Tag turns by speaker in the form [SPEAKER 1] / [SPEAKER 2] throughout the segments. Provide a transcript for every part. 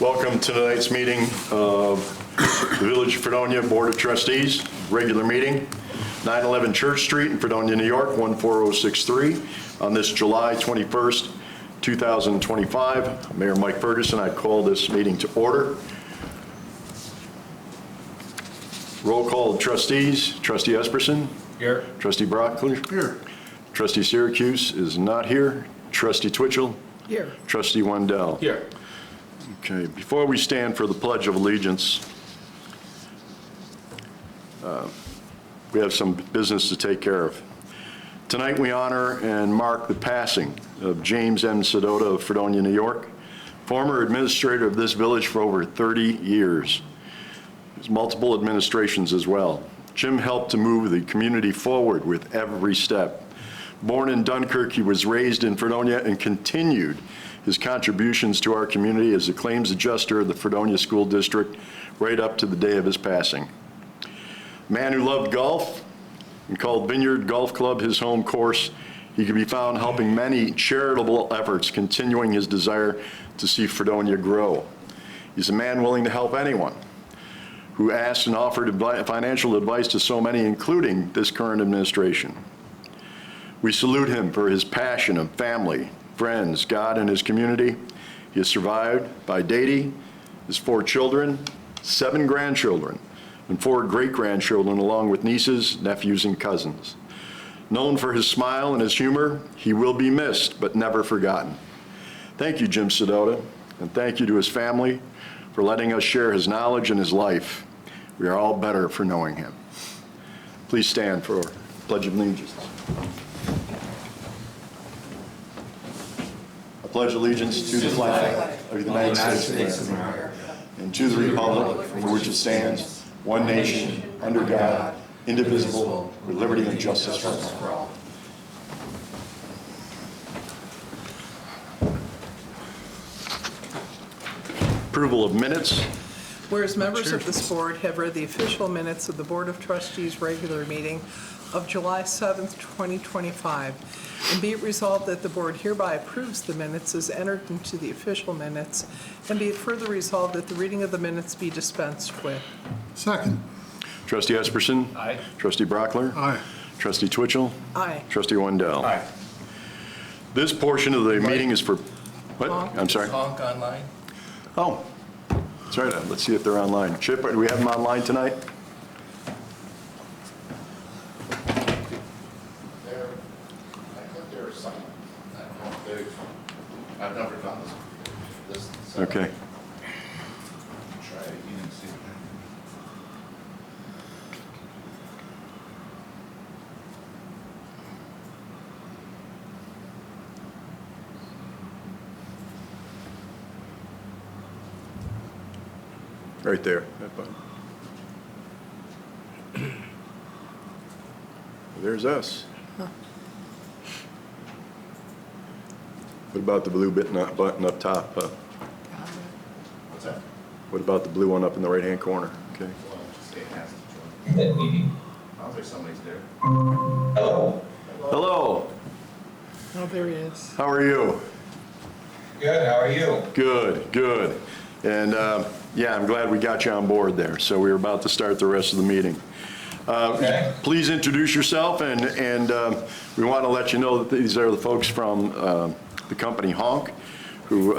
[SPEAKER 1] Welcome to tonight's meeting of the Village of Fredonia Board of Trustees, regular meeting, 911 Church Street in Fredonia, New York, 14063, on this July 21st, 2025. Mayor Mike Ferguson, I call this meeting to order. Roll call of trustees. Trustee Esperson.
[SPEAKER 2] Here.
[SPEAKER 1] Trustee Brockler.
[SPEAKER 2] Here.
[SPEAKER 1] Trustee Syracuse is not here. Trustee Twitchell.
[SPEAKER 3] Here.
[SPEAKER 1] Trustee Wendell.
[SPEAKER 2] Here.
[SPEAKER 1] Okay, before we stand for the Pledge of Allegiance, we have some business to take care of. Tonight we honor and mark the passing of James M. Sedota of Fredonia, New York, former administrator of this village for over 30 years. There's multiple administrations as well. Jim helped to move the community forward with every step. Born in Dunkirk, he was raised in Fredonia and continued his contributions to our community as the claims adjuster of the Fredonia School District right up to the day of his passing. A man who loved golf and called Vineyard Golf Club his home course, he could be found helping many charitable efforts, continuing his desire to see Fredonia grow. He's a man willing to help anyone, who asked and offered financial advice to so many, including this current administration. We salute him for his passion of family, friends, God, and his community. He is survived by dating, his 4 children, 7 grandchildren, and 4 great-grandchildren, along with nieces, nephews, and cousins. Known for his smile and his humor, he will be missed, but never forgotten. Thank you, Jim Sedota, and thank you to his family for letting us share his knowledge and his life. We are all better for knowing him. Please stand for Pledge of Allegiance. I pledge allegiance to the flag of the United States of America and to the republic for which it stands, one nation, under God, indivisible, with liberty and justice for all. Approval of minutes.
[SPEAKER 3] Whereas members of this board have read the official minutes of the Board of Trustees regular meeting of July 7th, 2025, and be it resolved that the board hereby approves the minutes as entered into the official minutes, and be it further resolved that the reading of the minutes be dispensed with.
[SPEAKER 2] Second.
[SPEAKER 1] Trustee Esperson.
[SPEAKER 2] Aye.
[SPEAKER 1] Trustee Brockler.
[SPEAKER 2] Aye.
[SPEAKER 1] Trustee Twitchell.
[SPEAKER 3] Aye.
[SPEAKER 1] Trustee Wendell.
[SPEAKER 2] Aye.
[SPEAKER 1] This portion of the meeting is for, what?
[SPEAKER 3] Honk.
[SPEAKER 1] I'm sorry.
[SPEAKER 2] Honk online.
[SPEAKER 1] Oh, that's right. Let's see if they're online. Chip, do we have them online tonight?
[SPEAKER 4] I think there are some. I don't know if I've never done this.
[SPEAKER 1] Okay.
[SPEAKER 4] Try it again and see.
[SPEAKER 1] Right there. That button. There's us. What about the blue button up top?
[SPEAKER 4] What's that?
[SPEAKER 1] What about the blue one up in the right-hand corner? Okay.
[SPEAKER 4] Well, just say it has to join.
[SPEAKER 5] That meeting.
[SPEAKER 4] Sounds like somebody's there.
[SPEAKER 5] Hello.
[SPEAKER 1] Hello.
[SPEAKER 3] Oh, there he is.
[SPEAKER 1] How are you?
[SPEAKER 5] Good. How are you?
[SPEAKER 1] Good, good. And yeah, I'm glad we got you on board there. So we're about to start the rest of the meeting.
[SPEAKER 5] Okay.
[SPEAKER 1] Please introduce yourself, and we want to let you know that these are the folks from the company Honk, who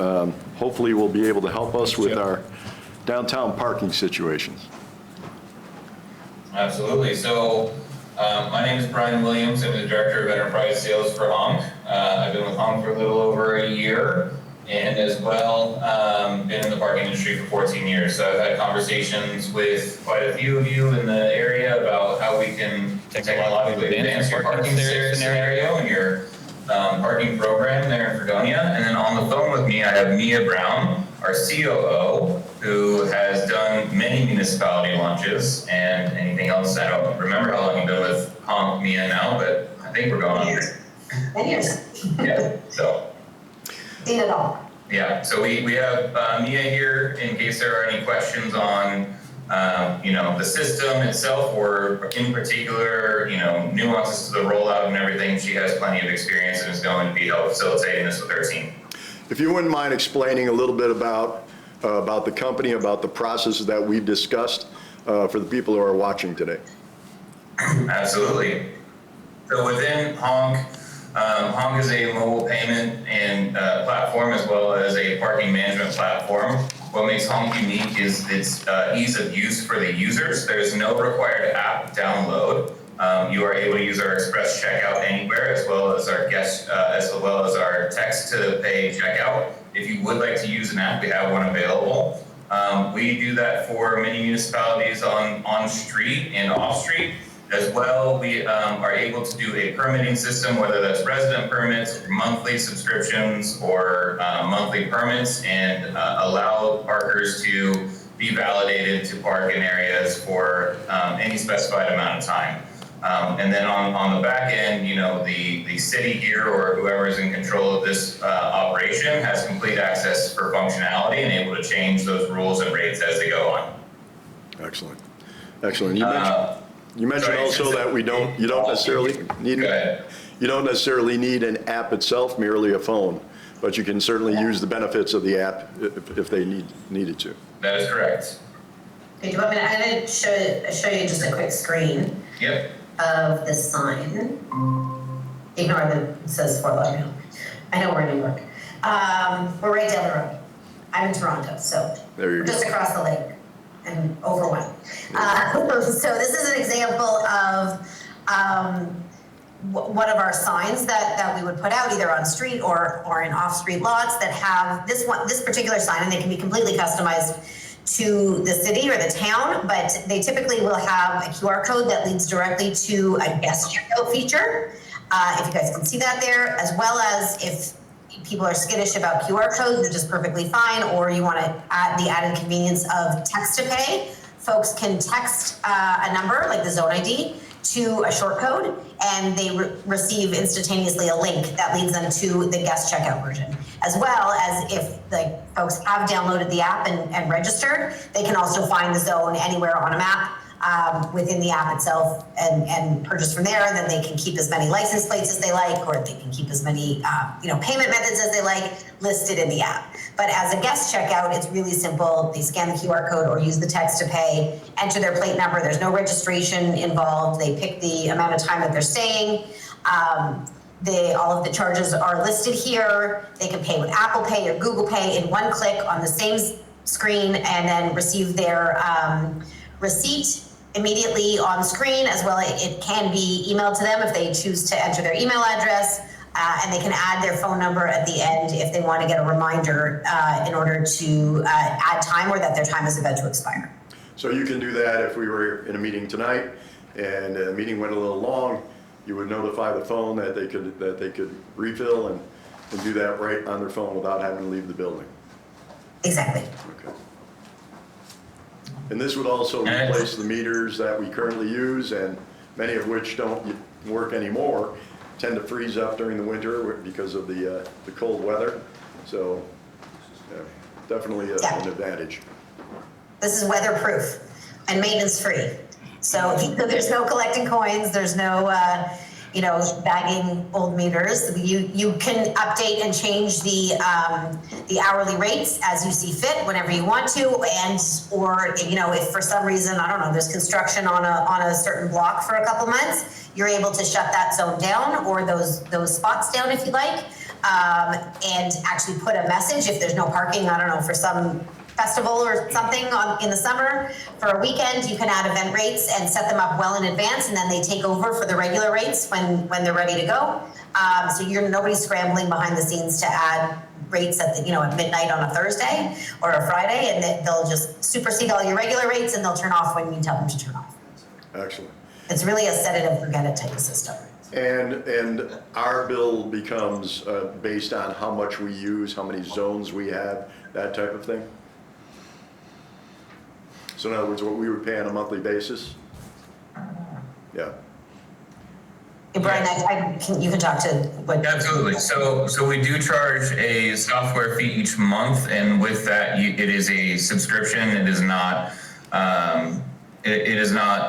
[SPEAKER 1] hopefully will be able to help us with our downtown parking situations.
[SPEAKER 5] Absolutely. So my name is Brian Williams. I'm the Director of Enterprise Sales for Honk. I've been with Honk for a little over a year, and as well been in the parking industry for 14 years. So I've had conversations with quite a few of you in the area about how we can technologically advance your parking scenario and your parking program there in Fredonia. And then on the phone with me, I have Mia Brown, our COO, who has done many municipality launches and anything else. I don't remember how long you've been with Honk, Mia, now, but I think we're going on.
[SPEAKER 6] Many years.
[SPEAKER 5] Yeah, so.
[SPEAKER 6] Seen it all.
[SPEAKER 5] Yeah, so we have Mia here in case there are any questions on the system itself, or in particular, nuances to the rollout and everything. She has plenty of experience and is going to be facilitating this with her team.
[SPEAKER 1] If you wouldn't mind explaining a little bit about about the company, about the processes that we've discussed for the people who are watching today?
[SPEAKER 5] Absolutely. So within Honk, Honk is a mobile payment and platform as well as a parking management platform. What makes Honk unique is its ease of use for the users. There's no required app download. You are able to use our express checkout anywhere, as well as our text to pay checkout. If you would like to use an app, we have one available. We do that for many municipalities on street and off street. As well, we are able to do a permitting system, whether that's resident permits, or monthly subscriptions, or monthly permits, and allow parkers to be validated to park in areas for any specified amount of time. And then on the back end, you know, the city here or whoever is in control of this operation has complete access for functionality and able to change those rules and rates as they go on.
[SPEAKER 1] Excellent. Excellent. You mentioned also that you don't necessarily need an app itself, merely a phone, but you can certainly use the benefits of the app if they needed to.
[SPEAKER 5] That is correct.
[SPEAKER 6] Okay, do you want me to, I'm going to show you just a quick screen
[SPEAKER 5] Yep.
[SPEAKER 6] of the sign. Ignore that it says Fort Lauderdale. I know we're in New York. We're right down the road. I'm in Toronto, so
[SPEAKER 1] There you
[SPEAKER 6] we're
[SPEAKER 1] go.
[SPEAKER 6] just across the lake and over one. So this is an example of one of our signs that we would put out either on street or in off-street lots that have this particular sign, and they can be completely customized to the city or the town, but they typically will have a QR code that leads directly to a guest checkout feature. If you guys can see that there, as well as if people are skittish about QR codes, which is perfectly fine, or you want to add the added convenience of text to pay, folks can text a number like the zone ID to a short code, and they receive instantaneously a link that leads them to the guest checkout version. As well as if folks have downloaded the app and registered, they can also find the zone anywhere on a map within the app itself and purchase from there. And then they can keep as many license plates as they like, or they can keep as many payment methods as they like listed in the app. But as a guest checkout, it's really simple. They scan the QR code or use the text to pay, enter their plate number. There's no registration involved. They pick the amount of time that they're staying. All of the charges are listed here. They can pay with Apple Pay or Google Pay in one click on the same screen, and then receive their receipt immediately on screen. As well, it can be emailed to them if they choose to enter their email address, and they can add their phone number at the end if they want to get a reminder in order to add time or that their time is about to expire.
[SPEAKER 1] So you can do that if we were in a meeting tonight and the meeting went a little long, you would notify the phone that they could refill and do that right on their phone without having to leave the building.
[SPEAKER 6] Exactly.
[SPEAKER 1] Okay. And this would also replace the meters that we currently use, and many of which don't work anymore, tend to freeze up during the winter because of the cold weather. So definitely an advantage.
[SPEAKER 6] This is weatherproof and maintenance free. So there's no collecting coins. There's no, bagging old meters. You can update and change the hourly rates as you see fit whenever you want to, or if for some reason, I don't know, there's construction on a certain block for a couple months, you're able to shut that zone down or those spots down if you like, and actually put a message if there's no parking. I don't know, for some festival or something in the summer for a weekend, you can add event rates and set them up well in advance, and then they take over for the regular rates when they're ready to go. So nobody's scrambling behind the scenes to add rates at midnight on a Thursday or a Friday, and they'll just supersede all your regular rates and they'll turn off when you tell them to turn off.
[SPEAKER 1] Excellent.
[SPEAKER 6] It's really a set it and forget it type of system.
[SPEAKER 1] And our bill becomes based on how much we use, how many zones we have, that type of thing? So in other words, what we would pay on a monthly basis? Yeah.
[SPEAKER 6] Hey, Brian, you can talk to what.
[SPEAKER 5] Absolutely. So we do charge a software fee each month, and with that, it is a subscription. It is not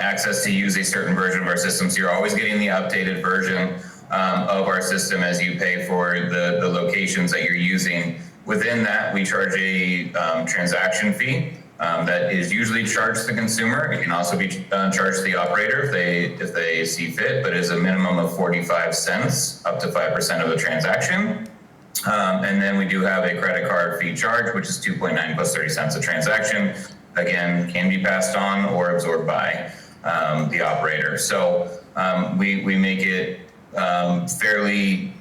[SPEAKER 5] access to use a certain version of our system. So you're always getting the updated version of our system as you pay for the locations that you're using. Within that, we charge a transaction fee that is usually charged to the consumer. It can also be charged to the operator if they see fit, but is a minimum of 45 cents up to 5% of the transaction. And then we do have a credit card fee charge, which is 2.9 plus 30 cents a transaction. Again, can be passed on or absorbed by the operator. So we make it fairly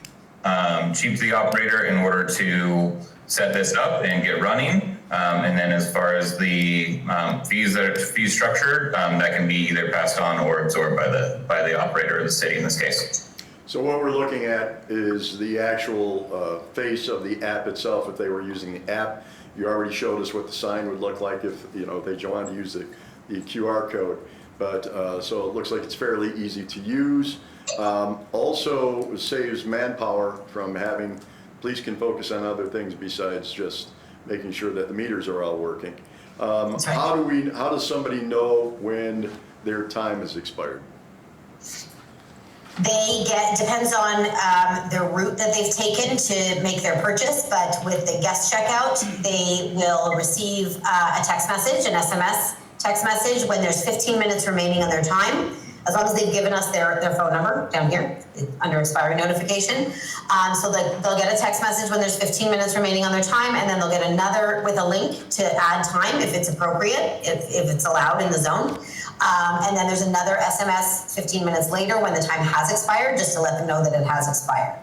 [SPEAKER 5] cheap to the operator in order to set this up and get running. And then as far as the fee structured, that can be either passed on or absorbed by the operator or the city in this case.
[SPEAKER 1] So what we're looking at is the actual face of the app itself. If they were using the app, you already showed us what the sign would look like if they wanted to use the QR code. But so it looks like it's fairly easy to use. Also saves manpower from having, police can focus on other things besides just making sure that the meters are all working.
[SPEAKER 6] That's right.
[SPEAKER 1] How does somebody know when their time is expired?
[SPEAKER 6] Depends on the route that they've taken to make their purchase, but with the guest checkout, they will receive a text message, an SMS text message when there's 15 minutes remaining on their time, as long as they've given us their phone number down here under expiry notification. So they'll get a text message when there's 15 minutes remaining on their time, and then they'll get another with a link to add time if it's appropriate, if it's allowed in the zone. And then there's another SMS 15 minutes later when the time has expired, just to let them know that it has expired.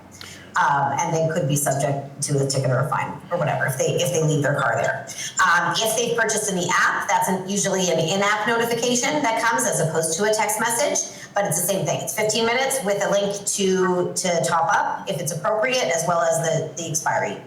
[SPEAKER 6] And they could be subject to a ticket or a fine or whatever if they leave their car there. If they've purchased in the app, that's usually an in-app notification that comes as opposed to a text message, but it's the same thing. It's 15 minutes with a link to top up if it's appropriate, as well as the expiry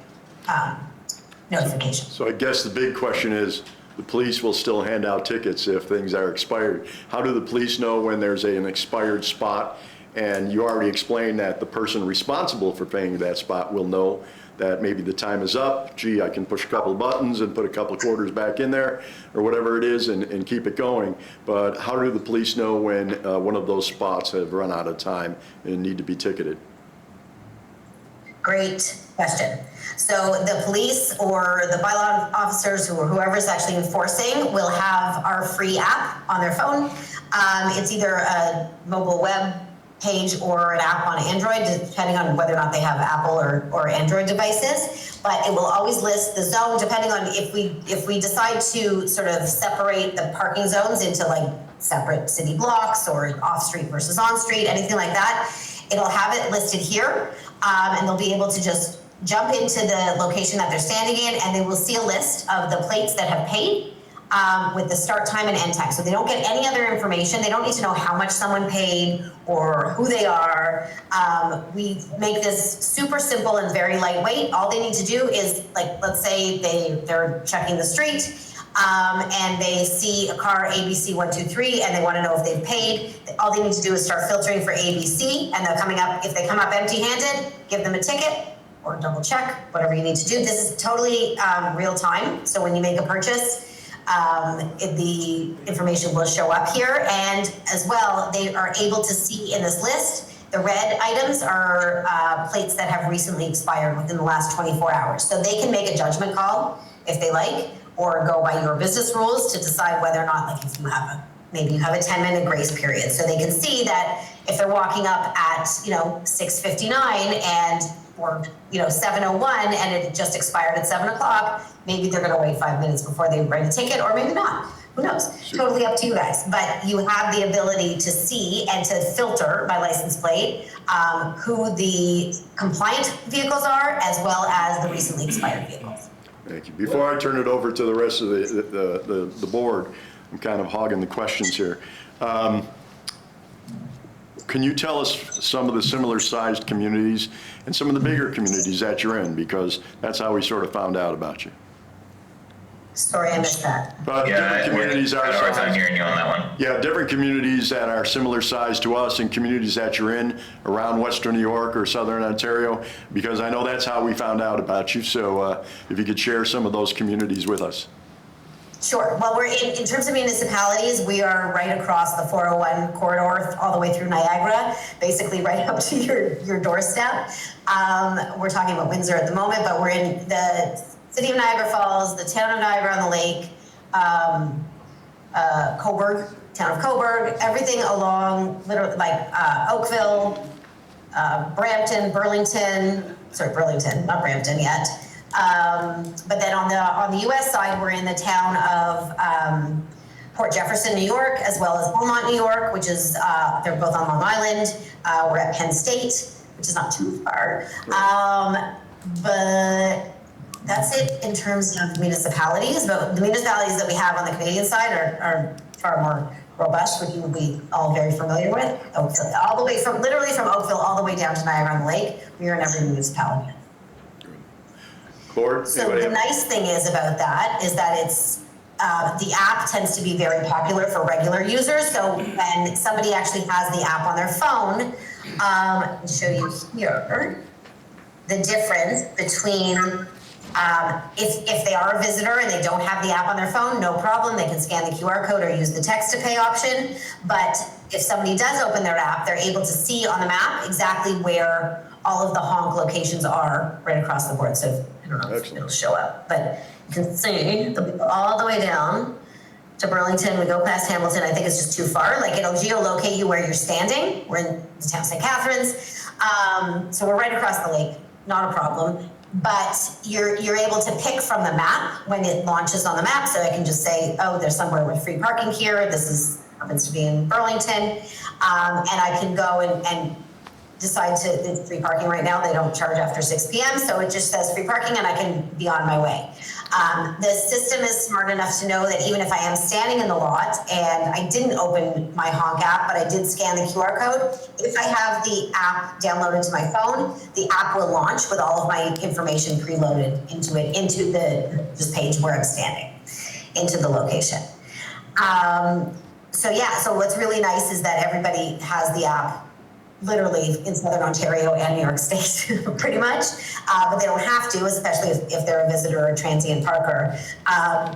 [SPEAKER 6] notification.
[SPEAKER 1] So I guess the big question is, the police will still hand out tickets if things are expired. How do the police know when there's an expired spot? And you already explained that the person responsible for paying that spot will know that maybe the time is up. Gee, I can push a couple of buttons and put a couple of quarters back in there, or whatever it is, and keep it going. But how do the police know when one of those spots have run out of time and need to be ticketed?
[SPEAKER 6] Great question. So the police or the bylaw officers or whoever's actually enforcing will have our free app on their phone. It's either a mobile web page or an app on Android, depending on whether or not they have Apple or Android devices. But it will always list the zone, depending on if we decide to sort of separate the parking zones into like separate city blocks or off-street versus on-street, anything like that. It'll have it listed here, and they'll be able to just jump into the location that they're standing in, and they will see a list of the plates that have paid with the start time and end time. So they don't get any other information. They don't need to know how much someone paid or who they are. We make this super simple and very lightweight. All they need to do is, like, let's say they're checking the street, and they see a car ABC 123 and they want to know if they've paid. All they need to do is start filtering for ABC, and they're coming up. If they come up empty-handed, give them a ticket or double check, whatever you need to do. This is totally real time. So when you make a purchase, the information will show up here, and as well, they are able to see in this list. The red items are plates that have recently expired within the last 24 hours. So they can make a judgment call if they like, or go by your business rules to decide whether or not, like if you have maybe you have a 10-minute grace period. So they can see that if they're walking up at 6:59 or 7:01 and it just expired at 7 o'clock, maybe they're going to wait 5 minutes before they write a ticket, or maybe not. Who knows? Totally up to you guys. But you have the ability to see and to filter by license plate who the compliant vehicles are, as well as the recently expired vehicles.
[SPEAKER 1] Thank you. Before I turn it over to the rest of the board, I'm kind of hogging the questions here. Can you tell us some of the similar sized communities and some of the bigger communities that you're in? Because that's how we sort of found out about you.
[SPEAKER 6] Sorry, I missed that.
[SPEAKER 5] Yeah,
[SPEAKER 1] different communities are
[SPEAKER 5] I had a hard time hearing you on that one.
[SPEAKER 1] Yeah, different communities that are similar size to us and communities that you're in around Western New York or Southern Ontario, because I know that's how we found out about you. So if you could share some of those communities with us.
[SPEAKER 6] Sure. Well, we're in terms of municipalities, we are right across the 401 corridor all the way through Niagara, basically right up to your doorstep. We're talking about Windsor at the moment, but we're in the city of Niagara Falls, the town of Niagara on the Lake, Cobourg, town of Cobourg, everything along literally like Oakville, Brampton, Burlington, not Brampton yet. But then on the US side, we're in the town of Port Jefferson, New York, as well as Beaumont, New York, which is, they're both on Long Island. We're at Penn State, which is not too far. But that's it in terms of municipalities. But the municipalities that we have on the Canadian side are far more robust, which you will be all very familiar with. All the way literally from Oakville all the way down to Niagara on the Lake, we are in every municipality.
[SPEAKER 1] Board,
[SPEAKER 6] So the nice thing is about that is that it's, the app tends to be very popular for regular users. So when somebody actually has the app on their phone, I'll show you here the difference between if they are a visitor and they don't have the app on their phone, no problem. They can scan the QR code or use the text to pay option. But if somebody does open their app, they're able to see on the map exactly where all of the honk locations are right across the board. So I don't know if it'll show up, but you can see they'll be all the way down to Burlington. We go past Hamilton. I think it's just too far. Like it'll geolocate you where you're standing. We're in the town of St. Catharines. So we're right across the lake, not a problem. But you're able to pick from the map when it launches on the map. So I can just say, oh, there's somewhere with free parking here. This happens to be in Burlington. And I can go and decide to, it's free parking right now. They don't charge after 6 p.m. So it just says free parking and I can be on my way. The system is smart enough to know that even if I am standing in the lot and I didn't open my honk app, but I did scan the QR code, if I have the app downloaded to my phone, the app will launch with all of my information preloaded into it, into this page where I'm standing, into the location. So yeah, so what's really nice is that everybody has the app literally in Southern Ontario and New York State, pretty much. But they don't have to, especially if they're a visitor or a transient parker.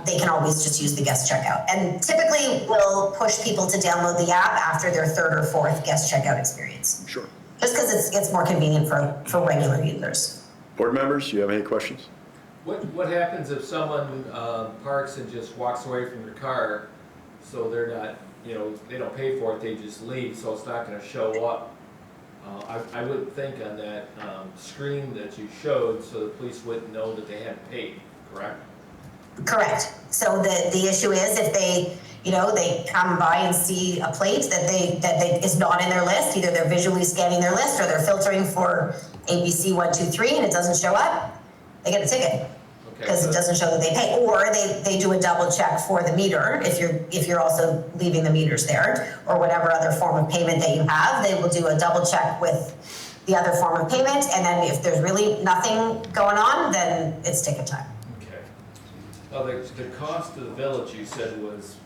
[SPEAKER 6] They can always just use the guest checkout. And typically we'll push people to download the app after their third or fourth guest checkout experience.
[SPEAKER 1] Sure.
[SPEAKER 6] Just because it's more convenient for regular users.
[SPEAKER 1] Board members, you have any questions?
[SPEAKER 2] What happens if someone parks and just walks away from their car, so they're not, they don't pay for it, they just leave, so it's not going to show up? I would think on that screen that you showed, so the police wouldn't know that they hadn't paid, correct?
[SPEAKER 6] Correct. So the issue is if they, they come by and see a plate that is not in their list, either they're visually scanning their list or they're filtering for ABC 123 and it doesn't show up, they get a ticket. Because it doesn't show that they pay, or they do a double check for the meter if you're also leaving the meters there, or whatever other form of payment that you have. They will do a double check with the other form of payment, and then if there's really nothing going on, then it's ticket time.
[SPEAKER 2] Okay. Well, the cost of the village you said was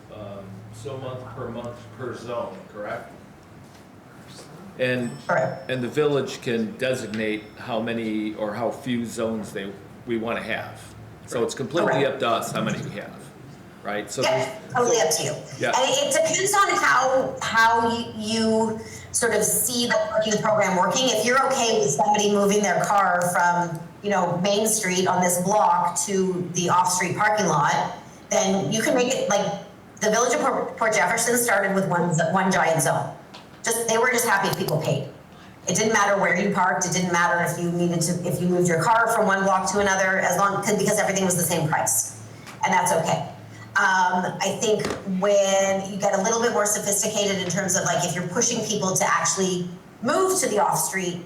[SPEAKER 2] so month per zone, correct? And
[SPEAKER 6] Correct.
[SPEAKER 2] And the village can designate how many or how few zones we want to have. So it's completely up to us how many we have, right? So
[SPEAKER 6] Yeah, totally up to you.
[SPEAKER 2] Yeah.
[SPEAKER 6] And it depends on how you sort of see the parking program working. If you're okay with somebody moving their car from, Main Street on this block to the off-street parking lot, then you can make it like the Village of Port Jefferson started with one giant zone. They were just happy if people paid. It didn't matter where you parked. It didn't matter if you moved your car from one block to another, because everything was the same price, and that's okay. I think when you get a little bit more sophisticated in terms of like if you're pushing people to actually move to the off-street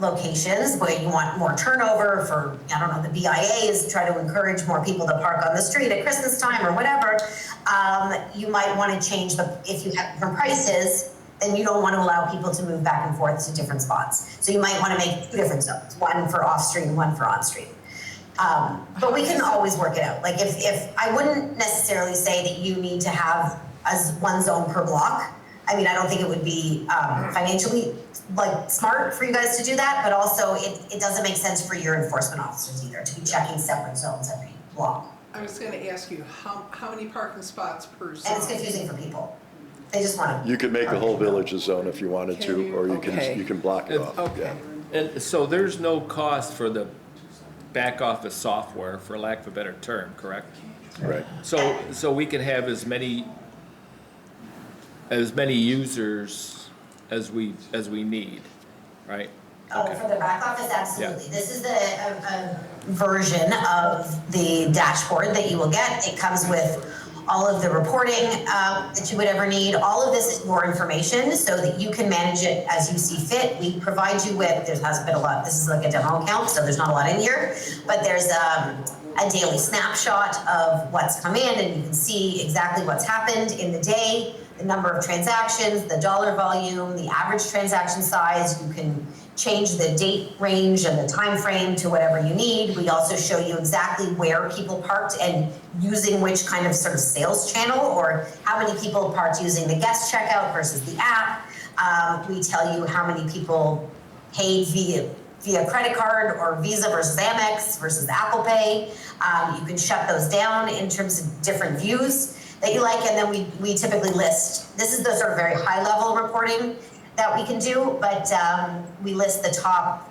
[SPEAKER 6] locations where you want more turnover for, the BIAs try to encourage more people to park on the street at Christmas time or whatever, you might want to change if you have different prices, then you don't want to allow people to move back and forth to different spots. So you might want to make two different zones, one for off-street and one for on-street. But we can always work it out. Like if I wouldn't necessarily say that you need to have one zone per block. I mean, I don't think it would be financially smart for you guys to do that, but also it doesn't make sense for your enforcement officers either to be checking separate zones every block.
[SPEAKER 3] I was gonna ask you, how many parking spots per
[SPEAKER 6] And it's
[SPEAKER 3] zone?
[SPEAKER 6] confusing for people. They just want to.
[SPEAKER 1] You could make the whole village a zone if you wanted
[SPEAKER 3] Can
[SPEAKER 1] to,
[SPEAKER 3] you?
[SPEAKER 1] or
[SPEAKER 3] Okay.
[SPEAKER 1] you can block it off.
[SPEAKER 3] Okay.
[SPEAKER 1] Yeah.
[SPEAKER 2] And so there's no cost for the back office software, for lack of a better term, correct?
[SPEAKER 1] Right.
[SPEAKER 2] So we can have as many users as we need, right?
[SPEAKER 6] Oh,
[SPEAKER 2] Okay.
[SPEAKER 6] for the back office, absolutely.
[SPEAKER 2] Yeah.
[SPEAKER 6] This is a version of the dashboard that you will get. It comes with all of the reporting that you would ever need. All of this is your information so that you can manage it as you see fit. We provide you with, there hasn't been a lot, this is like a demo account, so there's not a lot in here, but there's a daily snapshot of what's come in, and you can see exactly what's happened in the day, the number of transactions, the dollar volume, the average transaction size. You can change the date range and the time frame to whatever you need. We also show you exactly where people parked and using which kind of sort of sales channel, or how many people parked using the guest checkout versus the app. We tell you how many people paid via credit card or Visa versus Amex versus Apple Pay. You can shut those down in terms of different views that you like, and then we typically list, this is the sort of very high level reporting that we can do, but we list the top,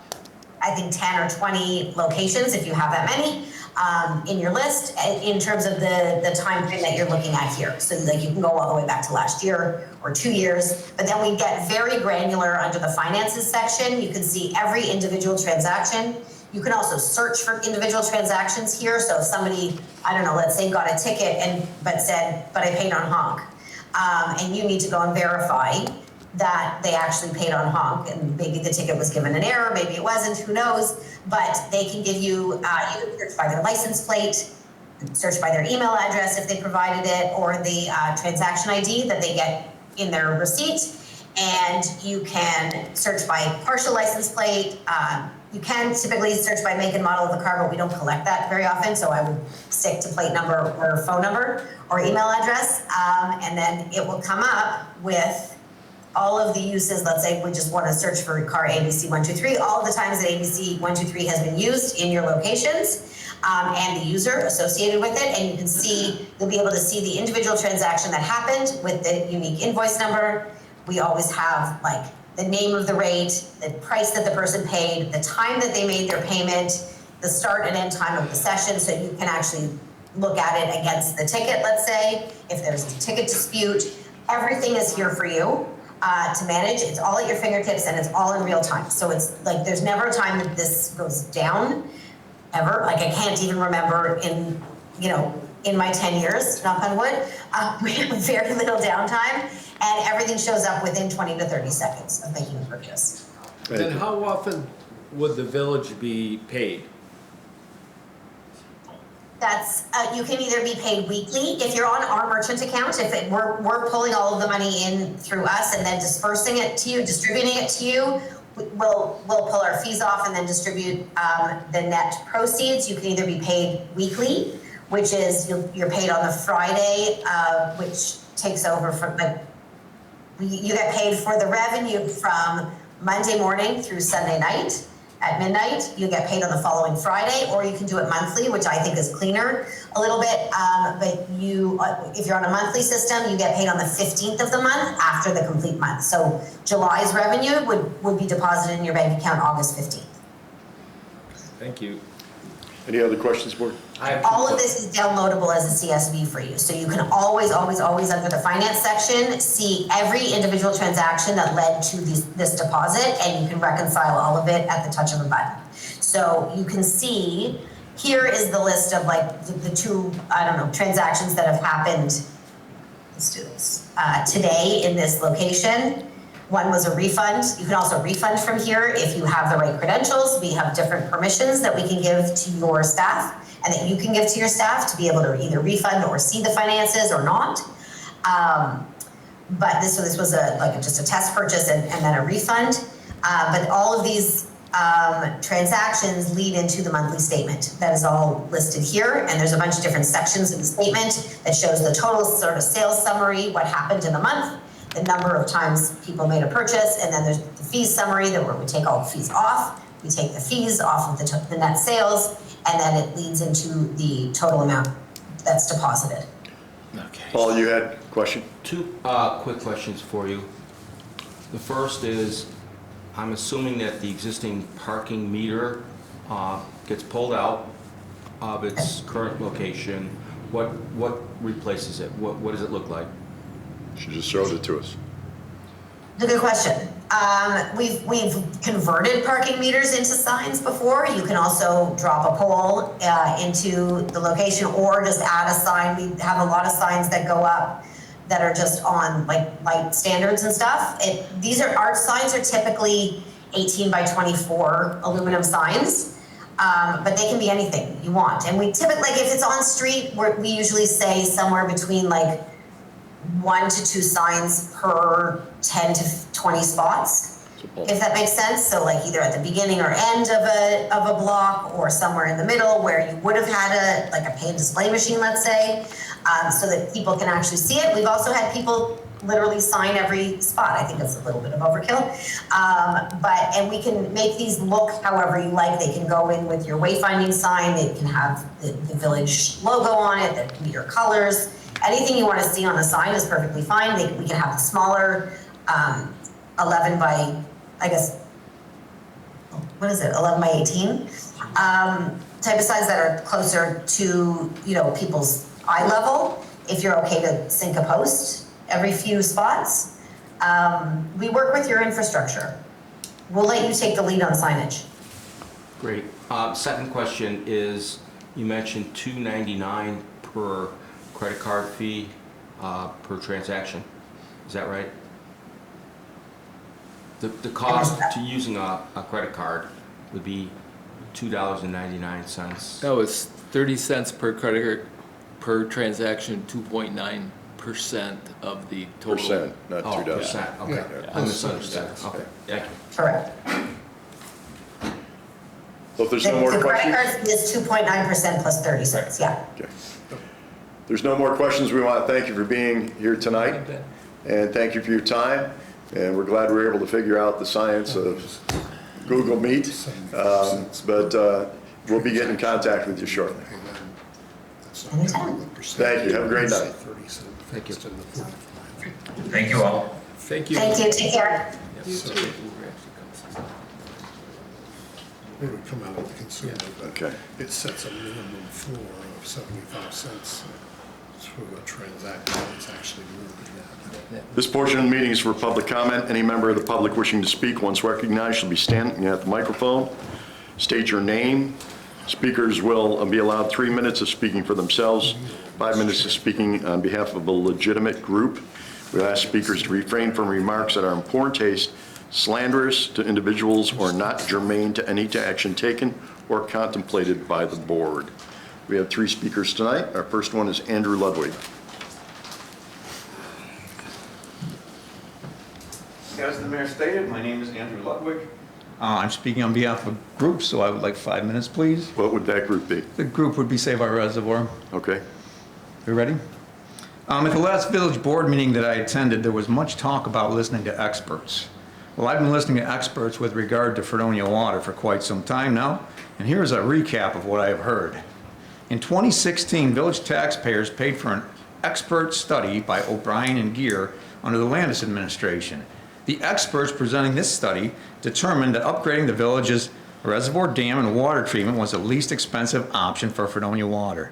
[SPEAKER 6] I think 10 or 20 locations, if you have that many, in your list, in terms of the time frame that you're looking at here. So like you can go all the way back to last year or 2 years, but then we get very granular under the finances section. You can see every individual transaction. You can also search for individual transactions here. So if somebody, I don't know, let's say got a ticket but I paid on honk, and you need to go and verify that they actually paid on honk, and maybe the ticket was given an error, maybe it wasn't, who knows, but they can give you, you can search by their license plate, search by their email address if they provided it, or the transaction ID that they get in their receipt, and you can search by partial license plate. You can typically search by make and model of the car, but we don't collect that very often, so I would stick to plate number or phone number or email address, and then it will come up with all of the uses. Let's say we just want to search for car ABC 123, all of the times that ABC 123 has been used in your locations, and the user associated with it, and you can see, you'll be able to see the individual transaction that happened with the unique invoice number. We always have like the name of the rate, the price that the person paid, the time that they made their payment, the start and end time of the session, so you can actually look at it against the ticket, let's say, if there's a ticket dispute. Everything is here for you to manage. It's all at your fingertips, and it's all in real time. So it's like there's never a time that this goes down, ever. Like I can't even remember in my 10 years, knock on wood, we have very little downtime, and everything shows up within 20 to 30 seconds of making a purchase.
[SPEAKER 2] Then how often would the village be paid?
[SPEAKER 6] That's, you can either be paid weekly, if you're on our merchant account, we're pulling all of the money in through us and then dispersing it to you, distributing it to you. We'll pull our fees off and then distribute the net proceeds. You can either be paid weekly, which is you're paid on the Friday, which takes over from you get paid for the revenue from Monday morning through Sunday night. At midnight, you get paid on the following Friday, or you can do it monthly, which I think is cleaner a little bit. But if you're on a monthly system, you get paid on the 15th of the month after the complete month. So July's revenue would be deposited in your bank account August 15th.
[SPEAKER 2] Thank you.
[SPEAKER 1] Any other questions, board?
[SPEAKER 6] All of this is downloadable as a CSV for you. So you can always under the finance section, see every individual transaction that led to this deposit, and you can reconcile all of it at the touch of a button. So you can see, here is the list of like the two, transactions that have happened. Let's do this. Today in this location. One was a refund. You can also refund from here if you have the right credentials. We have different permissions that we can give to your staff and that you can give to your staff to be able to either refund or see the finances or not. But this was just a test purchase and then a refund. But all of these transactions lead into the monthly statement. That is all listed here, and there's a bunch of different sections in the statement that shows the total sort of sales summary, what happened in the month, the number of times people made a purchase, and then there's the fees summary where we take all the fees off. We take the fees off of the net sales, and then it leads into the total amount that's deposited.
[SPEAKER 7] Okay.
[SPEAKER 1] Paul, you had a question?
[SPEAKER 7] Two quick questions for you. The first is, I'm assuming that the existing parking meter gets pulled out of its current location. What replaces it? What does it look like?
[SPEAKER 1] She just showed it to us.
[SPEAKER 6] It's a good question. We've converted parking meters into signs before. You can also drop a pole into the location or just add a sign. We have a lot of signs that go up that are just on like light standards and stuff. Our signs are typically 18 by 24 aluminum signs, but they can be anything you want. And we typically, like if it's on street, we usually say somewhere between like 1 to 2 signs per 10 to 20 spots, if that makes sense. So like either at the beginning or end of a block or somewhere in the middle where you would have had a paid display machine, let's say, so that people can actually see it. We've also had people literally sign every spot. I think it's a little bit of overkill. And we can make these look however you like. They can go in with your wayfinding sign. They can have the village logo on it. That can be your colors. Anything you want to see on the sign is perfectly fine. We can have the smaller 11 by, I guess, what is it, 11 by 18? Type of signs that are closer to, people's eye level, if you're okay to sink a post every few spots. We work with your infrastructure. We'll let you take the lead on signage.
[SPEAKER 7] Great. Second question is, you mentioned $2.99 per credit card fee per transaction. Is that right? The cost to using a credit card would be $2.99.
[SPEAKER 2] That was 30 cents per credit card per transaction, 2.9% of the total.
[SPEAKER 1] Percent, not
[SPEAKER 7] Oh,
[SPEAKER 1] $2.
[SPEAKER 7] percent, okay.
[SPEAKER 4] Yeah.
[SPEAKER 7] I misunderstood. Okay, thank you.
[SPEAKER 6] Correct.
[SPEAKER 1] So if there's no more
[SPEAKER 6] The credit
[SPEAKER 1] questions?
[SPEAKER 6] card is 2.9% plus 30 cents, yeah.
[SPEAKER 1] Okay. There's no more questions. We want to thank you for being here tonight, and thank you for your time. And we're glad we were able to figure out the science of Google Meet. But we'll be getting in contact with you shortly.
[SPEAKER 6] Anytime.
[SPEAKER 1] Thank you. Have a great night.
[SPEAKER 7] Thank you.
[SPEAKER 5] Thank you all.
[SPEAKER 2] Thank you.
[SPEAKER 6] Thank you, take care.
[SPEAKER 8] It would come out of the consumer, but
[SPEAKER 1] Okay.
[SPEAKER 8] it sets a minimum floor of 75 cents through a transaction that's actually moving that.
[SPEAKER 1] This portion of the meeting is for public comment. Any member of the public wishing to speak, once recognized, shall be standing at the microphone. State your name. Speakers will be allowed 3 minutes of speaking for themselves, 5 minutes of speaking on behalf of a legitimate group. We ask speakers to refrain from remarks that are in poor taste, slanderous to individuals, or not germane to any action taken or contemplated by the board. We have 3 speakers tonight. Our first one is Andrew Ludwig.
[SPEAKER 9] As the mayor stated, my name is Andrew Ludwig. I'm speaking on behalf of a group, so I would like 5 minutes, please.
[SPEAKER 1] What would that group be?
[SPEAKER 9] The group would be Save Our Reservoir.
[SPEAKER 1] Okay.
[SPEAKER 9] You ready? At the last village board meeting that I attended, there was much talk about listening to experts. Well, I've been listening to experts with regard to Fredonia water for quite some time now, and here's a recap of what I have heard. In 2016, village taxpayers paid for an expert study by O'Brien and Gear under the Landis administration. The experts presenting this study determined that upgrading the village's reservoir dam and water treatment was the least expensive option for Fredonia water.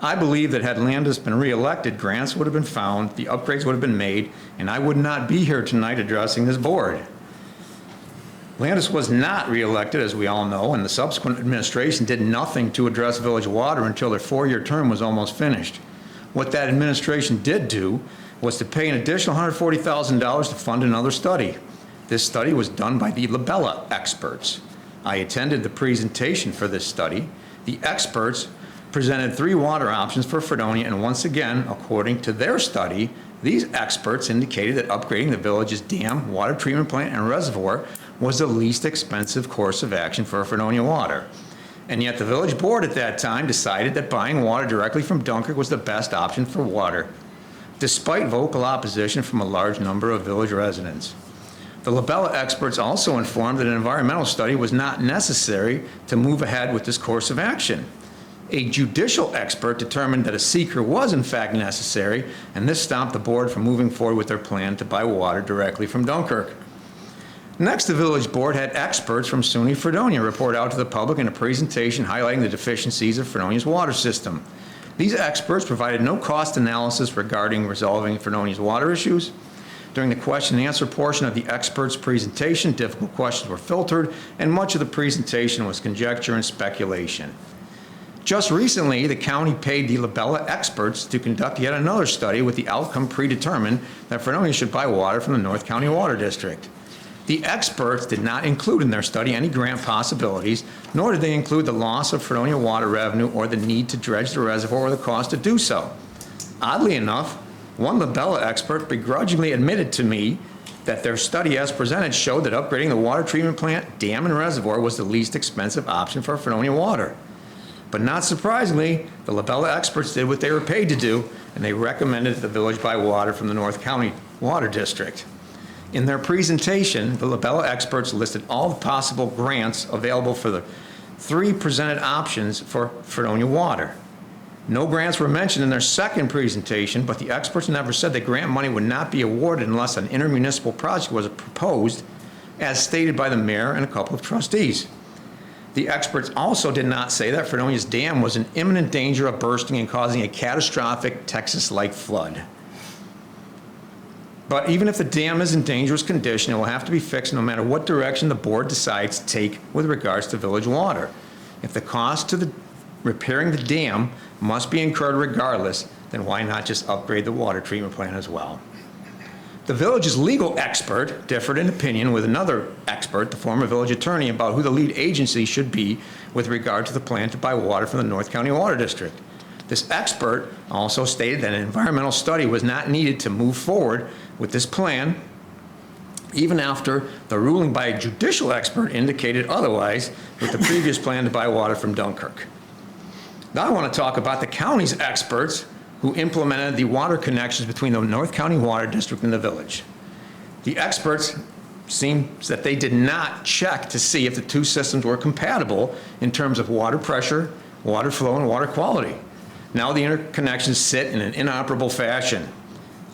[SPEAKER 9] I believe that had Landis been re-elected, grants would have been found, the upgrades would have been made, and I would not be here tonight addressing this board. Landis was not re-elected, as we all know, and the subsequent administration did nothing to address village water until their 4-year term was almost finished. What that administration did do was to pay an additional $140,000 to fund another study. This study was done by the Labella experts. I attended the presentation for this study. The experts presented 3 water options for Fredonia, and once again, according to their study, these experts indicated that upgrading the village's dam, water treatment plant, and reservoir was the least expensive course of action for Fredonia water. And yet the village board at that time decided that buying water directly from Dunkirk was the best option for water, despite vocal opposition from a large number of village residents. The Labella experts also informed that an environmental study was not necessary to move ahead with this course of action. A judicial expert determined that a seeker was in fact necessary, and this stopped the board from moving forward with their plan to buy water directly from Dunkirk. Next, the village board had experts from SUNY Fredonia report out to the public in a presentation highlighting the deficiencies of Fredonia's water system. These experts provided no cost analysis regarding resolving Fredonia's water issues. During the question and answer portion of the experts' presentation, difficult questions were filtered, and much of the presentation was conjecture and speculation. Just recently, the county paid the Labella experts to conduct yet another study with the outcome predetermined that Fredonia should buy water from the North County Water District. The experts did not include in their study any grant possibilities, nor did they include the loss of Fredonia water revenue or the need to dredge the reservoir or the cost to do so. Oddly enough, one Labella expert begrudgingly admitted to me that their study as presented showed that upgrading the water treatment plant, dam, and reservoir was the least expensive option for Fredonia water. But not surprisingly, the Labella experts did what they were paid to do, and they recommended that the village buy water from the North County Water District. In their presentation, the Labella experts listed all the possible grants available for the 3 presented options for Fredonia water. No grants were mentioned in their second presentation, but the experts never said that grant money would not be awarded unless an intermunicipal project was proposed, as stated by the mayor and a couple of trustees. The experts also did not say that Fredonia's dam was in imminent danger of bursting and causing a catastrophic Texas-like flood. But even if the dam is in dangerous condition, it will have to be fixed no matter what direction the board decides to take with regards to village water. If the cost to the repairing the dam must be incurred regardless, then why not just upgrade the water treatment plant as well? The village's legal expert differed in opinion with another expert, the former village attorney, about who the lead agency should be with regard to the plan to buy water from the North County Water District. This expert also stated that an environmental study was not needed to move forward with this plan, even after the ruling by a judicial expert indicated otherwise with the previous plan to buy water from Dunkirk. Now I want to talk about the county's experts who implemented the water connections between the North County Water District and the village. The experts seems that they did not check to see if the two systems were compatible in terms of water pressure, water flow, and water quality. Now the interconnections sit in an inoperable fashion.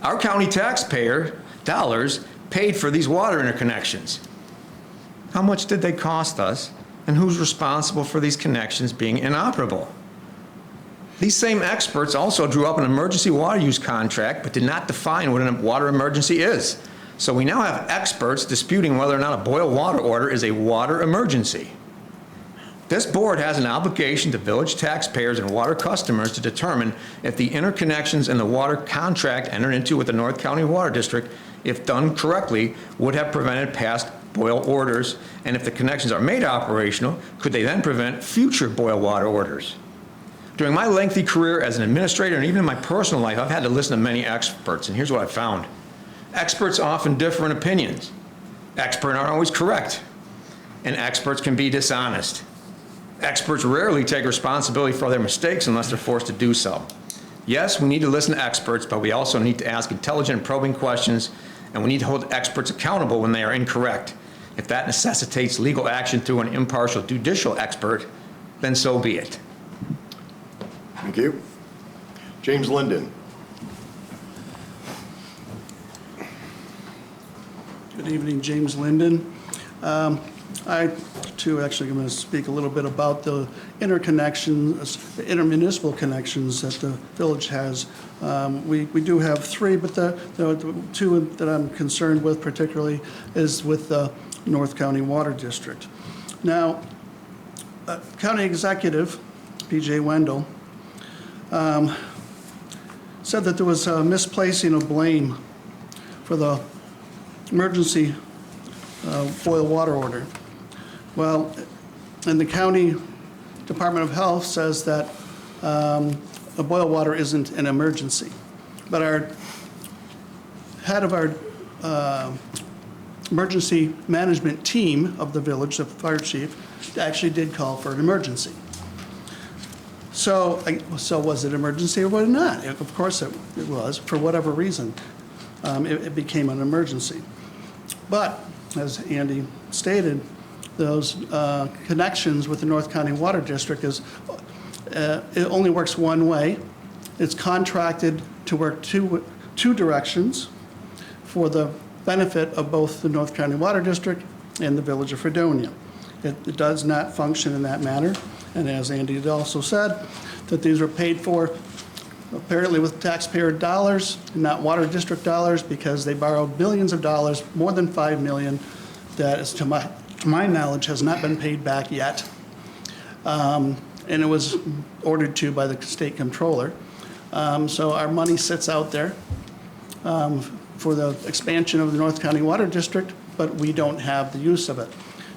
[SPEAKER 9] Our county taxpayer dollars paid for these water interconnections. How much did they cost us, and who's responsible for these connections being inoperable? These same experts also drew up an emergency water use contract, but did not define what a water emergency is. So we now have experts disputing whether or not a boil water order is a water emergency. This board has an obligation to village taxpayers and water customers to determine if the interconnections in the water contract entered into with the North County Water District, if done correctly, would have prevented past boil orders, and if the connections are made operational, could they then prevent future boil water orders? During my lengthy career as an administrator and even in my personal life, I've had to listen to many experts, and here's what I've found. Experts often differ in opinions. Experts aren't always correct, and experts can be dishonest. Experts rarely take responsibility for their mistakes unless they're forced to do so. Yes, we need to listen to experts, but we also need to ask intelligent and probing questions, and we need to hold experts accountable when they are incorrect. If that necessitates legal action through an impartial judicial expert, then so be it.
[SPEAKER 1] Thank you. James Linden.
[SPEAKER 10] Good evening, James Linden. I, too, actually am going to speak a little bit about the interconnections, the intermunicipal connections that the village has. We do have 3, but the 2 that I'm concerned with particularly is with the North County Water District. Now, County Executive, P.J. Wendell, said that there was a misplacing of blame for the emergency boil water order. Well, and the County Department of Health says that a boil water isn't an emergency. But our head of our emergency management team of the village, the fire chief, actually did call for an emergency. So was it emergency or was it not? Of course it was, for whatever reason. It became an emergency. But, as Andy stated, those connections with the North County Water District It only works one way. It's contracted to work two directions for the benefit of both the North County Water District and the Village of Fredonia. It does not function in that manner. And as Andy had also said, that these were paid for apparently with taxpayer dollars, not water district dollars, because they borrowed billions of dollars, more than $5 million, that is, to my knowledge, has not been paid back yet. And it was ordered to by the state comptroller. So our money sits out there for the expansion of the North County Water District, but we don't have the use of it.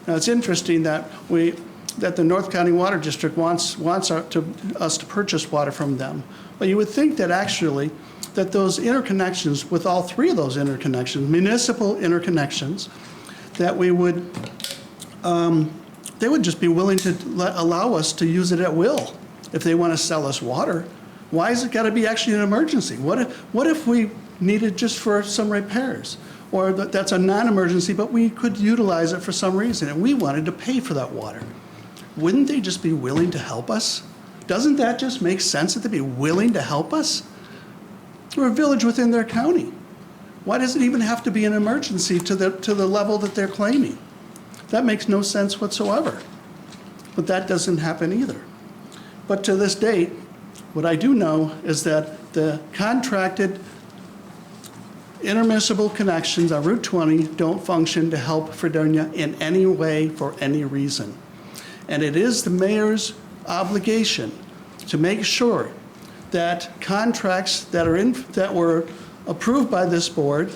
[SPEAKER 10] Now, it's interesting that the North County Water District wants us to purchase water from them. But you would think that actually, that those interconnections, with all three of those interconnections, municipal interconnections, that they would just be willing to allow us to use it at will if they want to sell us water. Why has it got to be actually an emergency? What if we needed just for some repairs? Or that's a non-emergency, but we could utilize it for some reason, and we wanted to pay for that water. Wouldn't they just be willing to help us? Doesn't that just make sense that they'd be willing to help us? We're a village within their county. Why does it even have to be an emergency to the level that they're claiming? That makes no sense whatsoever. But that doesn't happen either. But to this date, what I do know is that the contracted intermunicipal connections on Route 20 don't function to help Fredonia in any way for any reason. And it is the mayor's obligation to make sure that contracts that were approved by this board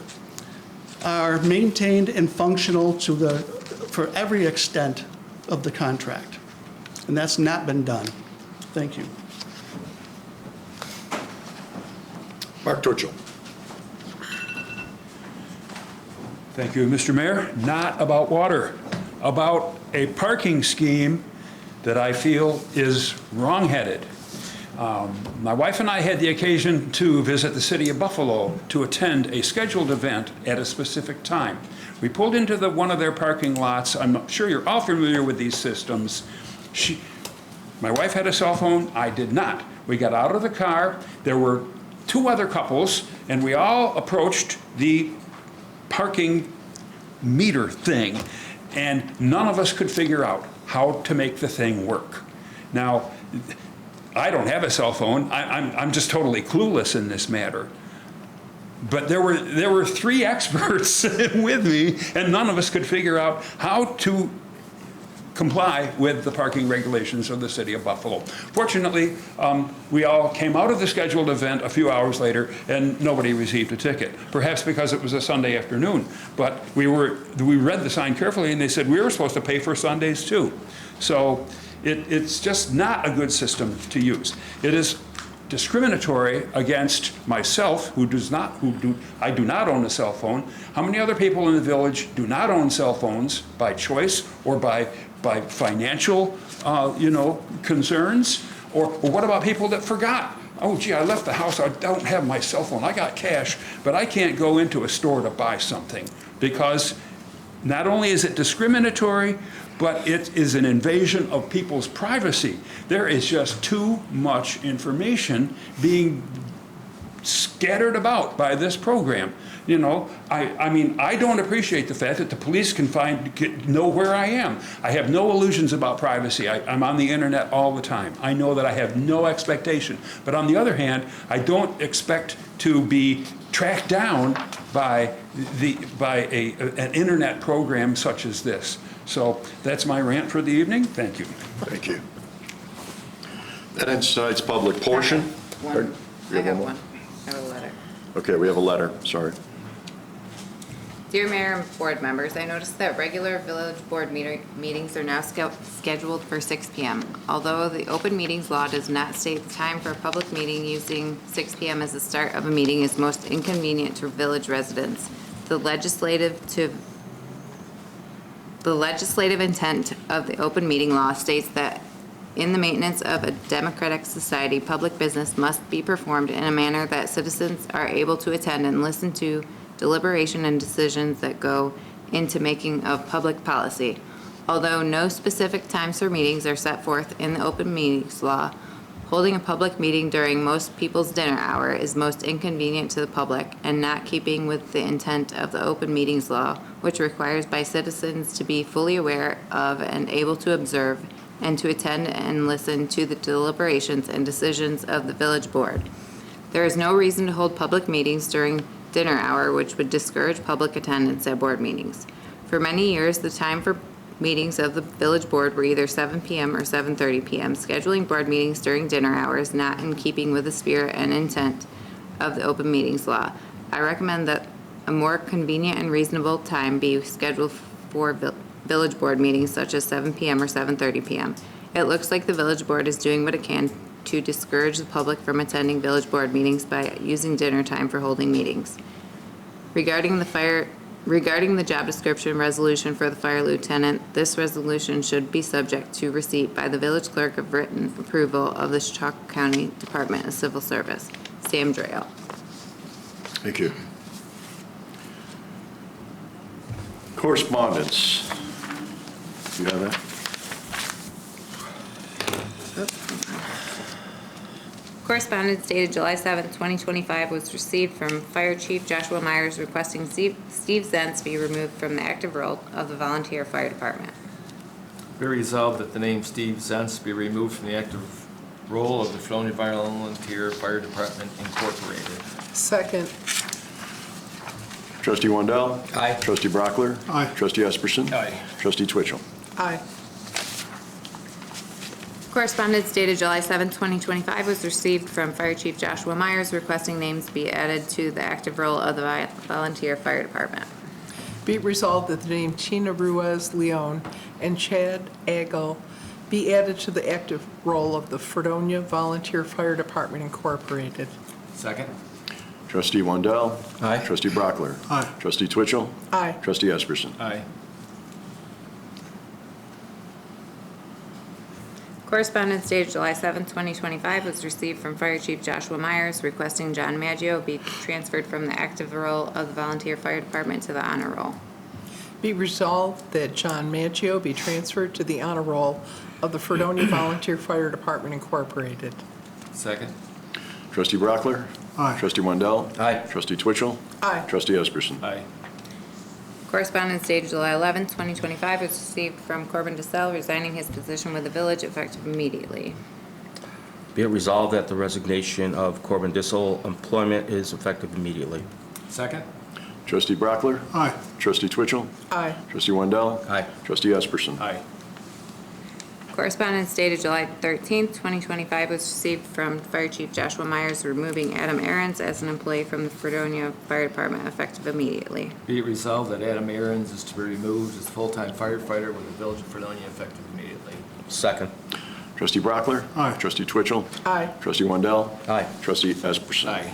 [SPEAKER 10] are maintained and functional for every extent of the contract. And that's not been done. Thank you.
[SPEAKER 1] Mark Turchell.
[SPEAKER 11] Thank you, Mr. Mayor. Not about water, about a parking scheme that I feel is wrong-headed. My wife and I had the occasion to visit the city of Buffalo to attend a scheduled event at a specific time. We pulled into one of their parking lots. I'm sure you're all familiar with these systems. My wife had a cell phone, I did not. We got out of the car, there were two other couples, and we all approached the parking meter thing, and none of us could figure out how to make the thing work. Now, I don't have a cell phone. I'm just totally clueless in this matter. But there were three experts with me, and none of us could figure out how to comply with the parking regulations of the city of Buffalo. Fortunately, we all came out of the scheduled event a few hours later, and nobody received a ticket, perhaps because it was a Sunday afternoon. But we read the sign carefully, and they said we were supposed to pay for Sundays too. So it's just not a good system to use. It is discriminatory against myself, I do not own a cell phone. How many other people in the village do not own cell phones by choice or by financial, concerns? Or what about people that forgot? Oh, gee, I left the house, I don't have my cell phone, I got cash, but I can't go into a store to buy something, because not only is it discriminatory, but it is an invasion of people's privacy. There is just too much information being scattered about by this program. I mean, I don't appreciate the fact that the police can know where I am. I have no illusions about privacy. I'm on the internet all the time. I know that I have no expectation. But on the other hand, I don't expect to be tracked down by an internet program such as this. So that's my rant for the evening. Thank you.
[SPEAKER 1] Thank you. That ends tonight's public portion.
[SPEAKER 12] One. I have one. I have a letter.
[SPEAKER 1] Okay, we have a letter, sorry.
[SPEAKER 12] Dear Mayor and board members, I noticed that regular village board meetings are now scheduled for 6 p.m. Although the open meetings law does not state the time for a public meeting, using 6 p.m. as the start of a meeting is most inconvenient to village residents. The legislative intent of the open meeting law states that in the maintenance of a democratic society, public business must be performed in a manner that citizens are able to attend and listen to deliberation and decisions that go into making of public policy. Although no specific times for meetings are set forth in the open meetings law, Holding a public meeting during most people's dinner hour is most inconvenient to the public and not keeping with the intent of the open meetings law, which requires by citizens to be fully aware of and able to observe and to attend and listen to the deliberations and decisions of the village board. There is no reason to hold public meetings during dinner hour, which would discourage public attendance at board meetings. For many years, the time for meetings of the village board were either 7 p.m. or 7:30 p.m. Scheduling board meetings during dinner hours not in keeping with the spirit and intent of the open meetings law. I recommend that a more convenient and reasonable time be scheduled for village board meetings such as 7 p.m. or 7:30 p.m. It looks like the village board is doing what it can to discourage the public from attending village board meetings by using dinner time for holding meetings. Regarding the job description resolution for the fire lieutenant, this resolution should be subject to receipt by the village clerk of written approval of the Chautauqua County Department of Civil Service. Sam Drayle.
[SPEAKER 1] Thank you. Correspondence. Do you have that?
[SPEAKER 12] Correspondence dated July 7th, 2025 was received from Fire Chief Joshua Myers requesting Steve Zentz be removed from the active role of the volunteer fire department.
[SPEAKER 2] Be resolved that the name Steve Zentz be removed from the active role of the Fredonia Volunteer Fire Department Incorporated.
[SPEAKER 3] Second.
[SPEAKER 1] Trustee Wendell?
[SPEAKER 2] Aye.
[SPEAKER 1] Trustee Brockler?
[SPEAKER 8] Aye.
[SPEAKER 1] Trustee Esperson?
[SPEAKER 2] Aye.
[SPEAKER 1] Trustee Twitchell?
[SPEAKER 3] Aye.
[SPEAKER 12] Correspondence dated July 7th, 2025 was received from Fire Chief Joshua Myers requesting names be added to the active role of the volunteer fire department.
[SPEAKER 3] Be it resolved that the name Tina Ruiz Leon and Chad Agel be added to the active role of the Fredonia Volunteer Fire Department Incorporated.
[SPEAKER 2] Second.
[SPEAKER 1] Trustee Wendell?
[SPEAKER 7] Aye.
[SPEAKER 1] Trustee Brockler?
[SPEAKER 8] Aye.
[SPEAKER 1] Trustee Twitchell?
[SPEAKER 3] Aye.
[SPEAKER 1] Trustee Esperson?
[SPEAKER 2] Aye.
[SPEAKER 12] Correspondence dated July 7th, 2025 was received from Fire Chief Joshua Myers requesting John Maggio be transferred from the active role of the volunteer fire department to the honor roll.
[SPEAKER 3] Be resolved that John Maggio be transferred to the honor roll of the Fredonia Volunteer Fire Department Incorporated.
[SPEAKER 2] Second.
[SPEAKER 1] Trustee Brockler?
[SPEAKER 8] Aye.
[SPEAKER 1] Trustee Wendell?
[SPEAKER 7] Aye.
[SPEAKER 1] Trustee Twitchell?
[SPEAKER 3] Aye.
[SPEAKER 1] Trustee Esperson?
[SPEAKER 2] Aye.
[SPEAKER 12] Correspondence dated July 11th, 2025 was received from Corbin DeSalle resigning his position with the village effective immediately.
[SPEAKER 7] Be it resolved that the resignation of Corbin Dissel employment is effective immediately.
[SPEAKER 2] Second.
[SPEAKER 1] Trustee Brockler?
[SPEAKER 8] Aye.
[SPEAKER 1] Trustee Twitchell?
[SPEAKER 3] Aye.
[SPEAKER 1] Trustee Wendell?
[SPEAKER 7] Aye.
[SPEAKER 1] Trustee Esperson?
[SPEAKER 2] Aye.
[SPEAKER 12] Correspondence dated July 13th, 2025 was received from Fire Chief Joshua Myers removing Adam Aarons as an employee from the Fredonia Fire Department effective immediately.
[SPEAKER 2] Be it resolved that Adam Aarons is to be removed as full-time firefighter with the Village of Fredonia effective immediately.
[SPEAKER 7] Second.
[SPEAKER 1] Trustee Brockler?
[SPEAKER 8] Aye.
[SPEAKER 1] Trustee Twitchell?
[SPEAKER 3] Aye.
[SPEAKER 1] Trustee Wendell?
[SPEAKER 7] Aye.
[SPEAKER 1] Trustee Esperson?
[SPEAKER 2] Aye.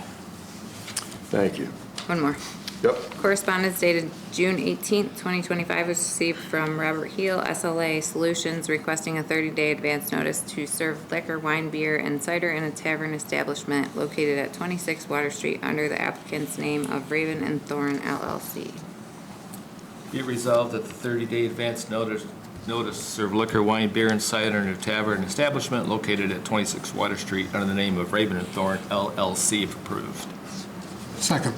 [SPEAKER 1] Thank you.
[SPEAKER 12] One more.
[SPEAKER 1] Yep.
[SPEAKER 12] Correspondence dated June 18th, 2025 was received from Robert Heel, SLA Solutions, requesting a 30-day advance notice to serve liquor, wine, beer, and cider in a tavern establishment located at 26 Water Street under the applicant's name of Raven and Thorn LLC.
[SPEAKER 2] Be it resolved that the 30-day advance notice to serve liquor, wine, beer, and cider in a tavern establishment located at 26 Water Street under the name of Raven and Thorn LLC if approved.
[SPEAKER 8] Second.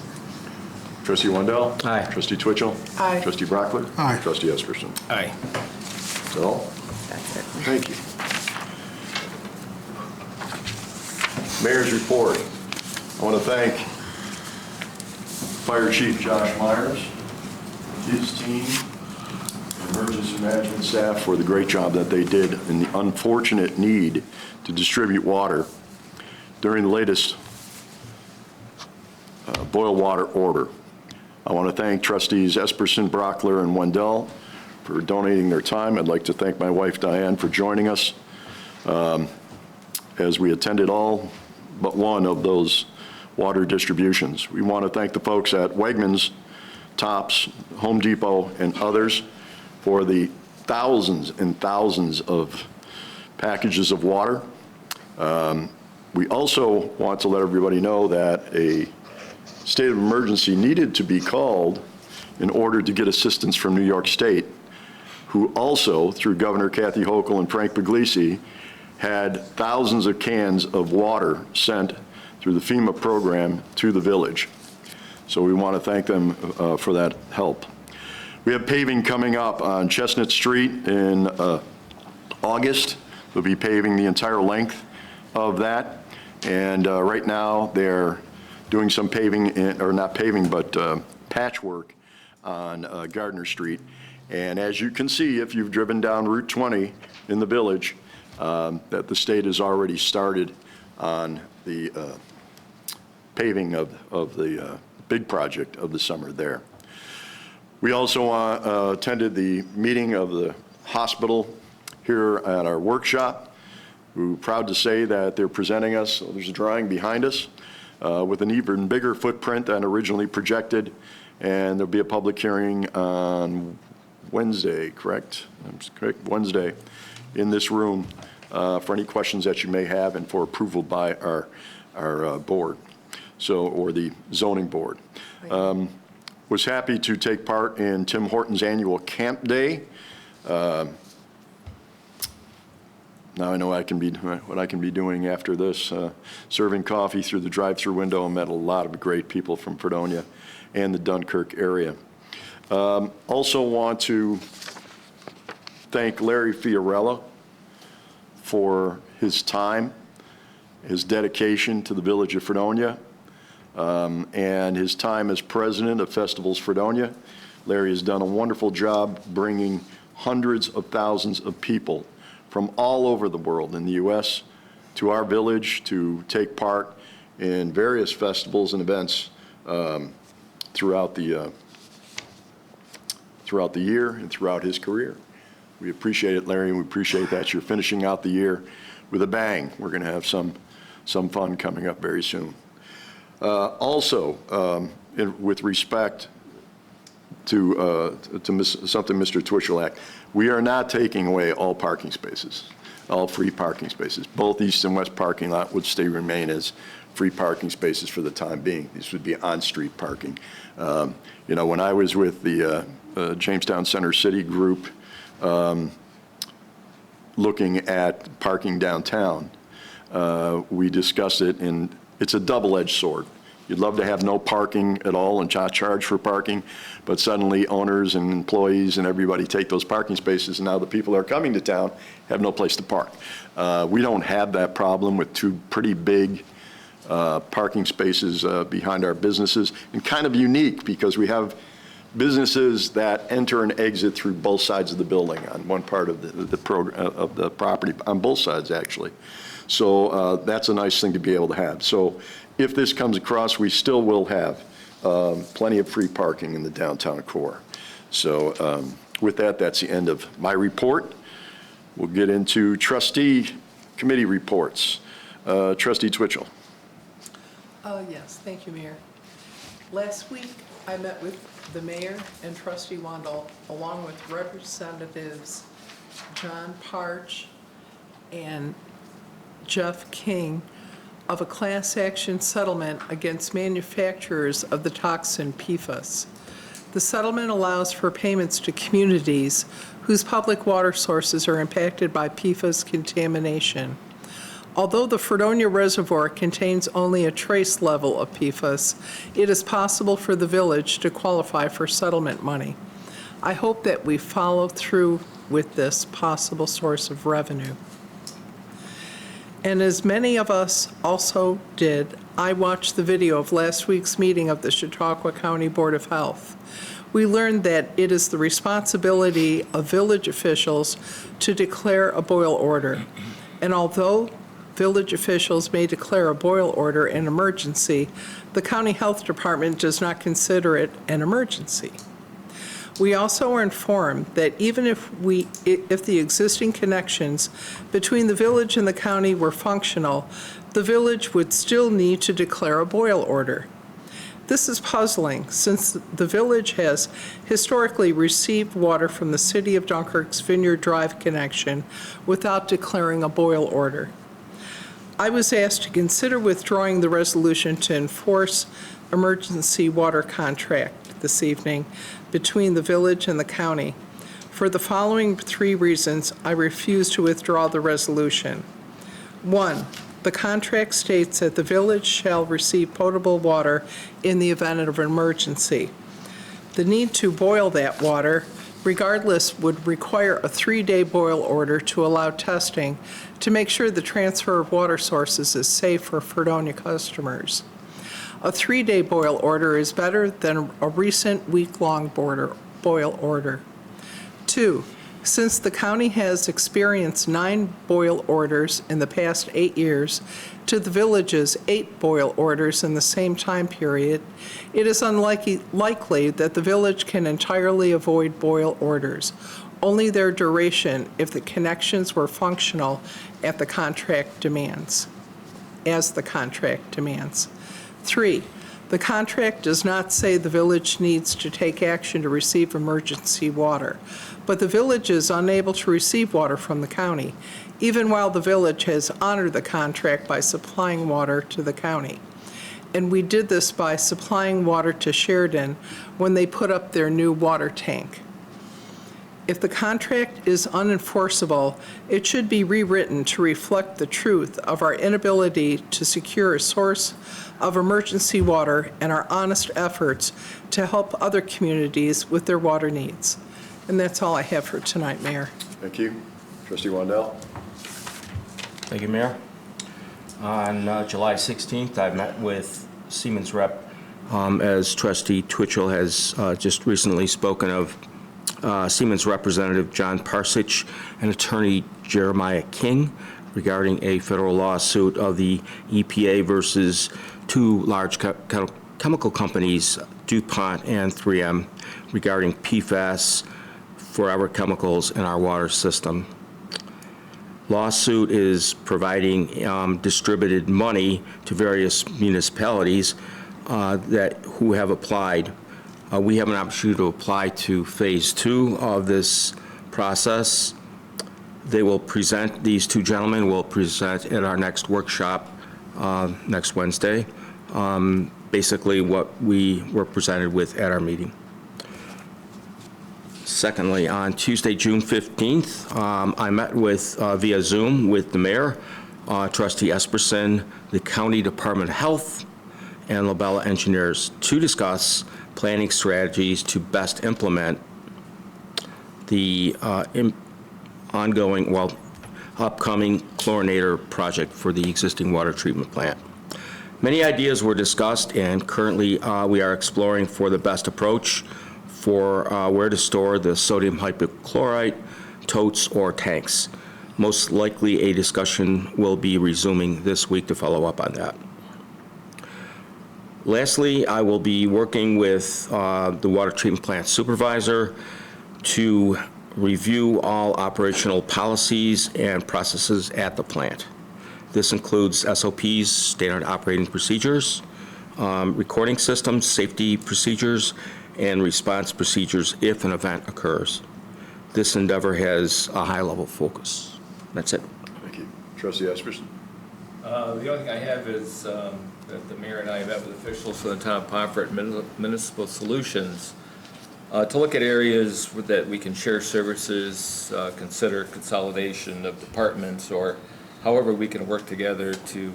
[SPEAKER 1] Trustee Wendell?
[SPEAKER 7] Aye.
[SPEAKER 1] Trustee Twitchell?
[SPEAKER 3] Aye.
[SPEAKER 1] Trustee Brockler?
[SPEAKER 8] Aye.
[SPEAKER 1] Trustee Esperson?
[SPEAKER 2] Aye.
[SPEAKER 1] So,
[SPEAKER 12] That's it.
[SPEAKER 1] thank you. Mayor's report. I want to thank Fire Chief Josh Myers, his team, emergency management staff for the great job that they did in the unfortunate need to distribute water during the latest boil water order. I want to thank trustees Esperson, Brockler, and Wendell for donating their time. I'd like to thank my wife Diane for joining us as we attended all but one of those water distributions. We want to thank the folks at Wegmans, Tops, Home Depot, and others for the thousands and thousands of packages of water. We also want to let everybody know that a state of emergency needed to be called in order to get assistance from New York State, who also, through Governor Kathy Hochul and Frank Puglisi, had thousands of cans of water sent through the FEMA program to the village. So we want to thank them for that help. We have paving coming up on Chestnut Street in August. We'll be paving the entire length of that. And right now, they're doing some paving, or not paving, but patchwork on Gardner Street. And as you can see, if you've driven down Route 20 in the village, that the state has already started on the paving of the big project of the summer there. We also attended the meeting of the hospital here at our workshop. We're proud to say that they're presenting us, there's a drawing behind us, with an even bigger footprint than originally projected, and there'll be a public hearing on Wednesday, correct? Correct, Wednesday, in this room, for any questions that you may have and for approval by our board, or the zoning board. Was happy to take part in Tim Horton's annual Camp Day. Now I know what I can be doing after this, serving coffee through the drive-through window, and met a lot of great people from Fredonia and the Dunkirk area. Also want to thank Larry Fiorella for his time, his dedication to the Village of Fredonia, and his time as president of Festivals Fredonia. Larry has done a wonderful job bringing hundreds of thousands of people from all over the world in the U.S. to our village to take part in various festivals and events throughout the year and throughout his career. We appreciate it, Larry, and we appreciate that you're finishing out the year with a bang. We're going to have some fun coming up very soon. With respect to something Mr. Twitchelak, we are not taking away all parking spaces, all free parking spaces. Both east and west parking lot would remain as free parking spaces for the time being. These would be on-street parking. When I was with the Jamestown Center City group looking at parking downtown, we discussed it, and it's a double-edged sword. You'd love to have no parking at all and not charge for parking, but suddenly owners and employees and everybody take those parking spaces, and now the people that are coming to town have no place to park. We don't have that problem with two pretty big parking spaces behind our businesses, and kind of unique because we have businesses that enter and exit through both sides of the building on one part of the property, on both sides actually. So that's a nice thing to be able to have. So if this comes across, we still will have plenty of free parking in the downtown core. So with that, that's the end of my report. We'll get into trustee committee reports. Trustee Twitchell.
[SPEAKER 3] Yes, thank you, Mayor. Last week, I met with the mayor and Trustee Wandel, along with Representatives John Parch and Jeff King, of a class action settlement against manufacturers of the toxin PFAS. The settlement allows for payments to communities whose public water sources are impacted by PFAS contamination. Although the Fredonia Reservoir contains only a trace level of PFAS, it is possible for the village to qualify for settlement money. I hope that we follow through with this possible source of revenue. And as many of us also did, I watched the video of last week's meeting of the Chautauqua County Board of Health. We learned that it is the responsibility of village officials to declare a boil order. And although village officials may declare a boil order an emergency, the county health department does not consider it an emergency. We also are informed that even if the existing connections between the village and the county were functional, the village would still need to declare a boil order. This is puzzling since the village has historically received water from the City of Dunkirk's Vineyard Drive connection without declaring a boil order. I was asked to consider withdrawing the resolution to enforce emergency water contract this evening between the village and the county. For the following three reasons, I refuse to withdraw the resolution. 1, the contract states that the village shall receive potable water in the event of an emergency. The need to boil that water, regardless, would require a 3-day boil order to allow testing to make sure the transfer of water sources is safe for Fredonia customers. A 3-day boil order is better than a recent week-long boil order. 2, since the county has experienced 9 boil orders in the past 8 years to the village's 8 boil orders in the same time period, it is likely that the village can entirely avoid boil orders, only their duration if the connections were functional as the contract demands. 3, the contract does not say the village needs to take action to receive emergency water, but the village is unable to receive water from the county, even while the village has honored the contract by supplying water to the county. And we did this by supplying water to Sheridan when they put up their new water tank. If the contract is unenforceable, it should be rewritten to reflect the truth of our inability to secure a source of emergency water and our honest efforts to help other communities with their water needs. And that's all I have for tonight, Mayor.
[SPEAKER 1] Thank you. Trustee Wandell?
[SPEAKER 7] Thank you, Mayor. On July 16th, I met with Siemens rep, as Trustee Twitchell has just recently spoken of. Siemens representative John Parsich and attorney Jeremiah King regarding a federal lawsuit of the EPA versus 2 large chemical companies, DuPont and 3M, regarding PFAS, forever chemicals in our water system. Lawsuit is providing distributed money to various municipalities who have applied. We have an opportunity to apply to phase 2 of this process. They will present, these 2 gentlemen will present at our next workshop next Wednesday, basically what we were presented with at our meeting. Secondly, on Tuesday, June 15th, I met with, via Zoom with the mayor, Trustee Esperson, the County Department of Health, and Labella Engineers to discuss planning strategies to best implement the upcoming chlorinator project for the existing water treatment plant. Many ideas were discussed, and currently we are exploring for the best approach for where to store the sodium hypochlorite, totes, or tanks. Most likely a discussion will be resuming this week to follow up on that. Lastly, I will be working with the water treatment plant supervisor to review all operational policies and processes at the plant. This includes SOPs, standard operating procedures, recording systems, safety procedures, and response procedures if an event occurs. This endeavor has a high-level focus. That's it.
[SPEAKER 1] Thank you. Trustee Esperson?
[SPEAKER 2] The only thing I have is that the mayor and I have met with officials from the town of Pomfret Municipal Solutions to look at areas that we can share services, consider consolidation of departments, or however we can work together to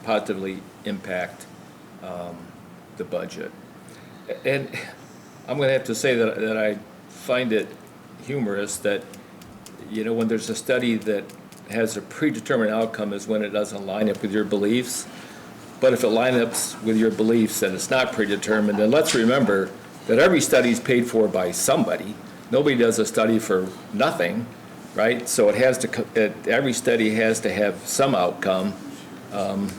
[SPEAKER 2] positively impact the budget. And I'm going to have to say that I find it humorous that, you know, when there's a study that has a predetermined outcome is when it doesn't line up with your beliefs. But if it lines up with your beliefs and it's not predetermined, then let's remember that every study is paid for by somebody. Nobody does a study for nothing, right? So every study has to have some outcome, and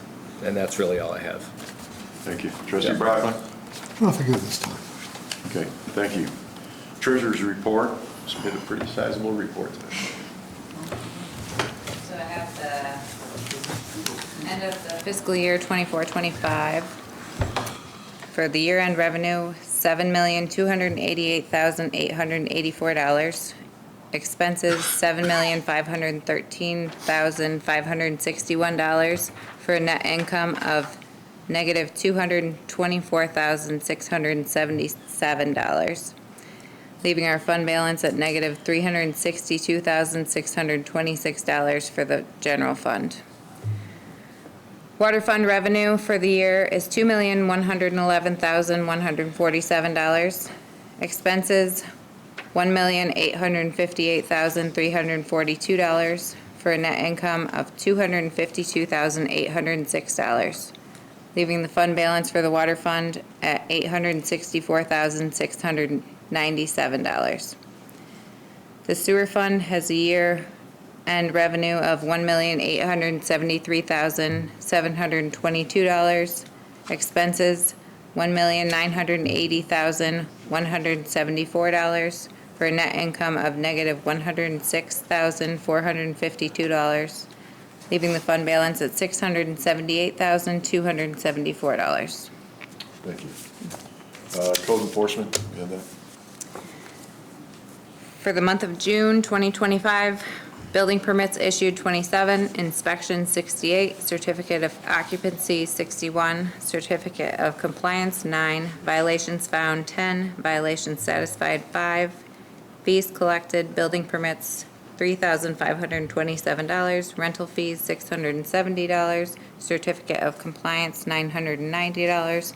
[SPEAKER 2] that's really all I have.
[SPEAKER 1] Thank you. Trustee Brockman?
[SPEAKER 8] Nothing at this time.
[SPEAKER 1] Okay, thank you. Treasurer's report. It's been a pretty sizable report today.
[SPEAKER 12] So I have the end of the fiscal year 24-25. For the year-end revenue, $7,288,884. Expenses, $7,513,561, for a net income of negative $224,677. leaving our fund balance at negative $362,626 for the general fund. Water fund revenue for the year is $2,111,147. Expenses, $1,858,342 for a net income of $252,806, leaving the fund balance for the water fund at $864,697. The sewer fund has a year-end revenue of $1,873,722. Expenses, $1,980,174 for a net income of negative $106,452, leaving the fund balance at $678,274.
[SPEAKER 1] Thank you. Code enforcement, you have that?
[SPEAKER 12] For the month of June 2025, building permits issued 27, inspections 68, certificate of occupancy 61, certificate of compliance 9, violations found 10, violations satisfied 5, fees collected, building permits $3,527, rental fees $670, certificate of compliance $990,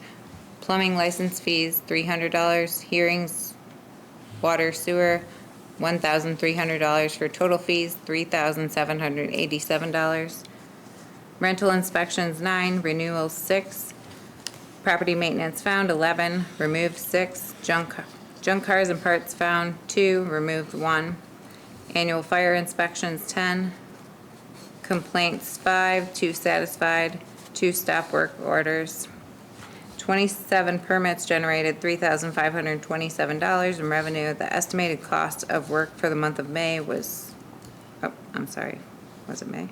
[SPEAKER 12] plumbing license fees $300, hearings, water, sewer $1,300 for total fees $3,787. Rental inspections 9, renewals 6, property maintenance found 11, removed 6, junk cars and parts found 2, removed 1, annual fire inspections 10, complaints 5, 2 satisfied, 2 stop work orders. 27 permits generated $3,527 in revenue. The estimated cost of work for the month of May was, was it May?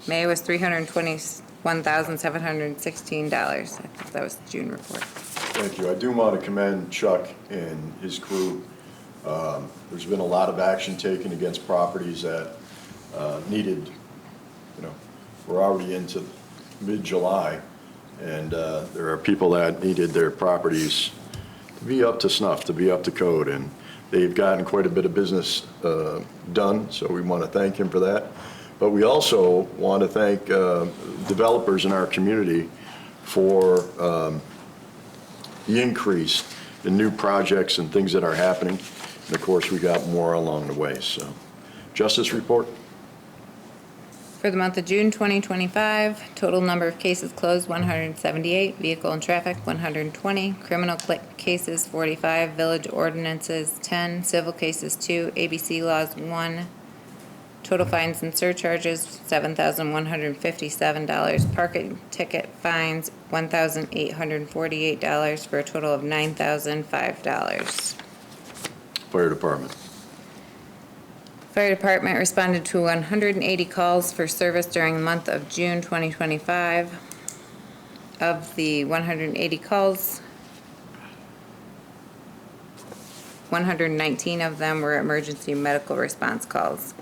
[SPEAKER 12] May was $321,716. I thought that was the June report.
[SPEAKER 1] Thank you. I do want to commend Chuck and his crew. There's been a lot of action taken against properties that needed, we're already into mid-July, and there are people that needed their properties to be up to snuff, to be up to code, and they've gotten quite a bit of business done, so we want to thank him for that. But we also want to thank developers in our community for the increase in new projects and things that are happening. And of course, we got more along the way, so. Justice report?
[SPEAKER 12] For the month of June 2025, total number of cases closed 178, vehicle and traffic 120, criminal cases 45, village ordinances 10, civil cases 2, ABC laws 1, total fines and surcharges $7,157, parking ticket fines $1,848 for a total of $9,005.
[SPEAKER 1] Fire department.
[SPEAKER 12] Fire department responded to 180 calls for service during the month of June 2025. Of the 180 calls, 119 of them were emergency medical response calls.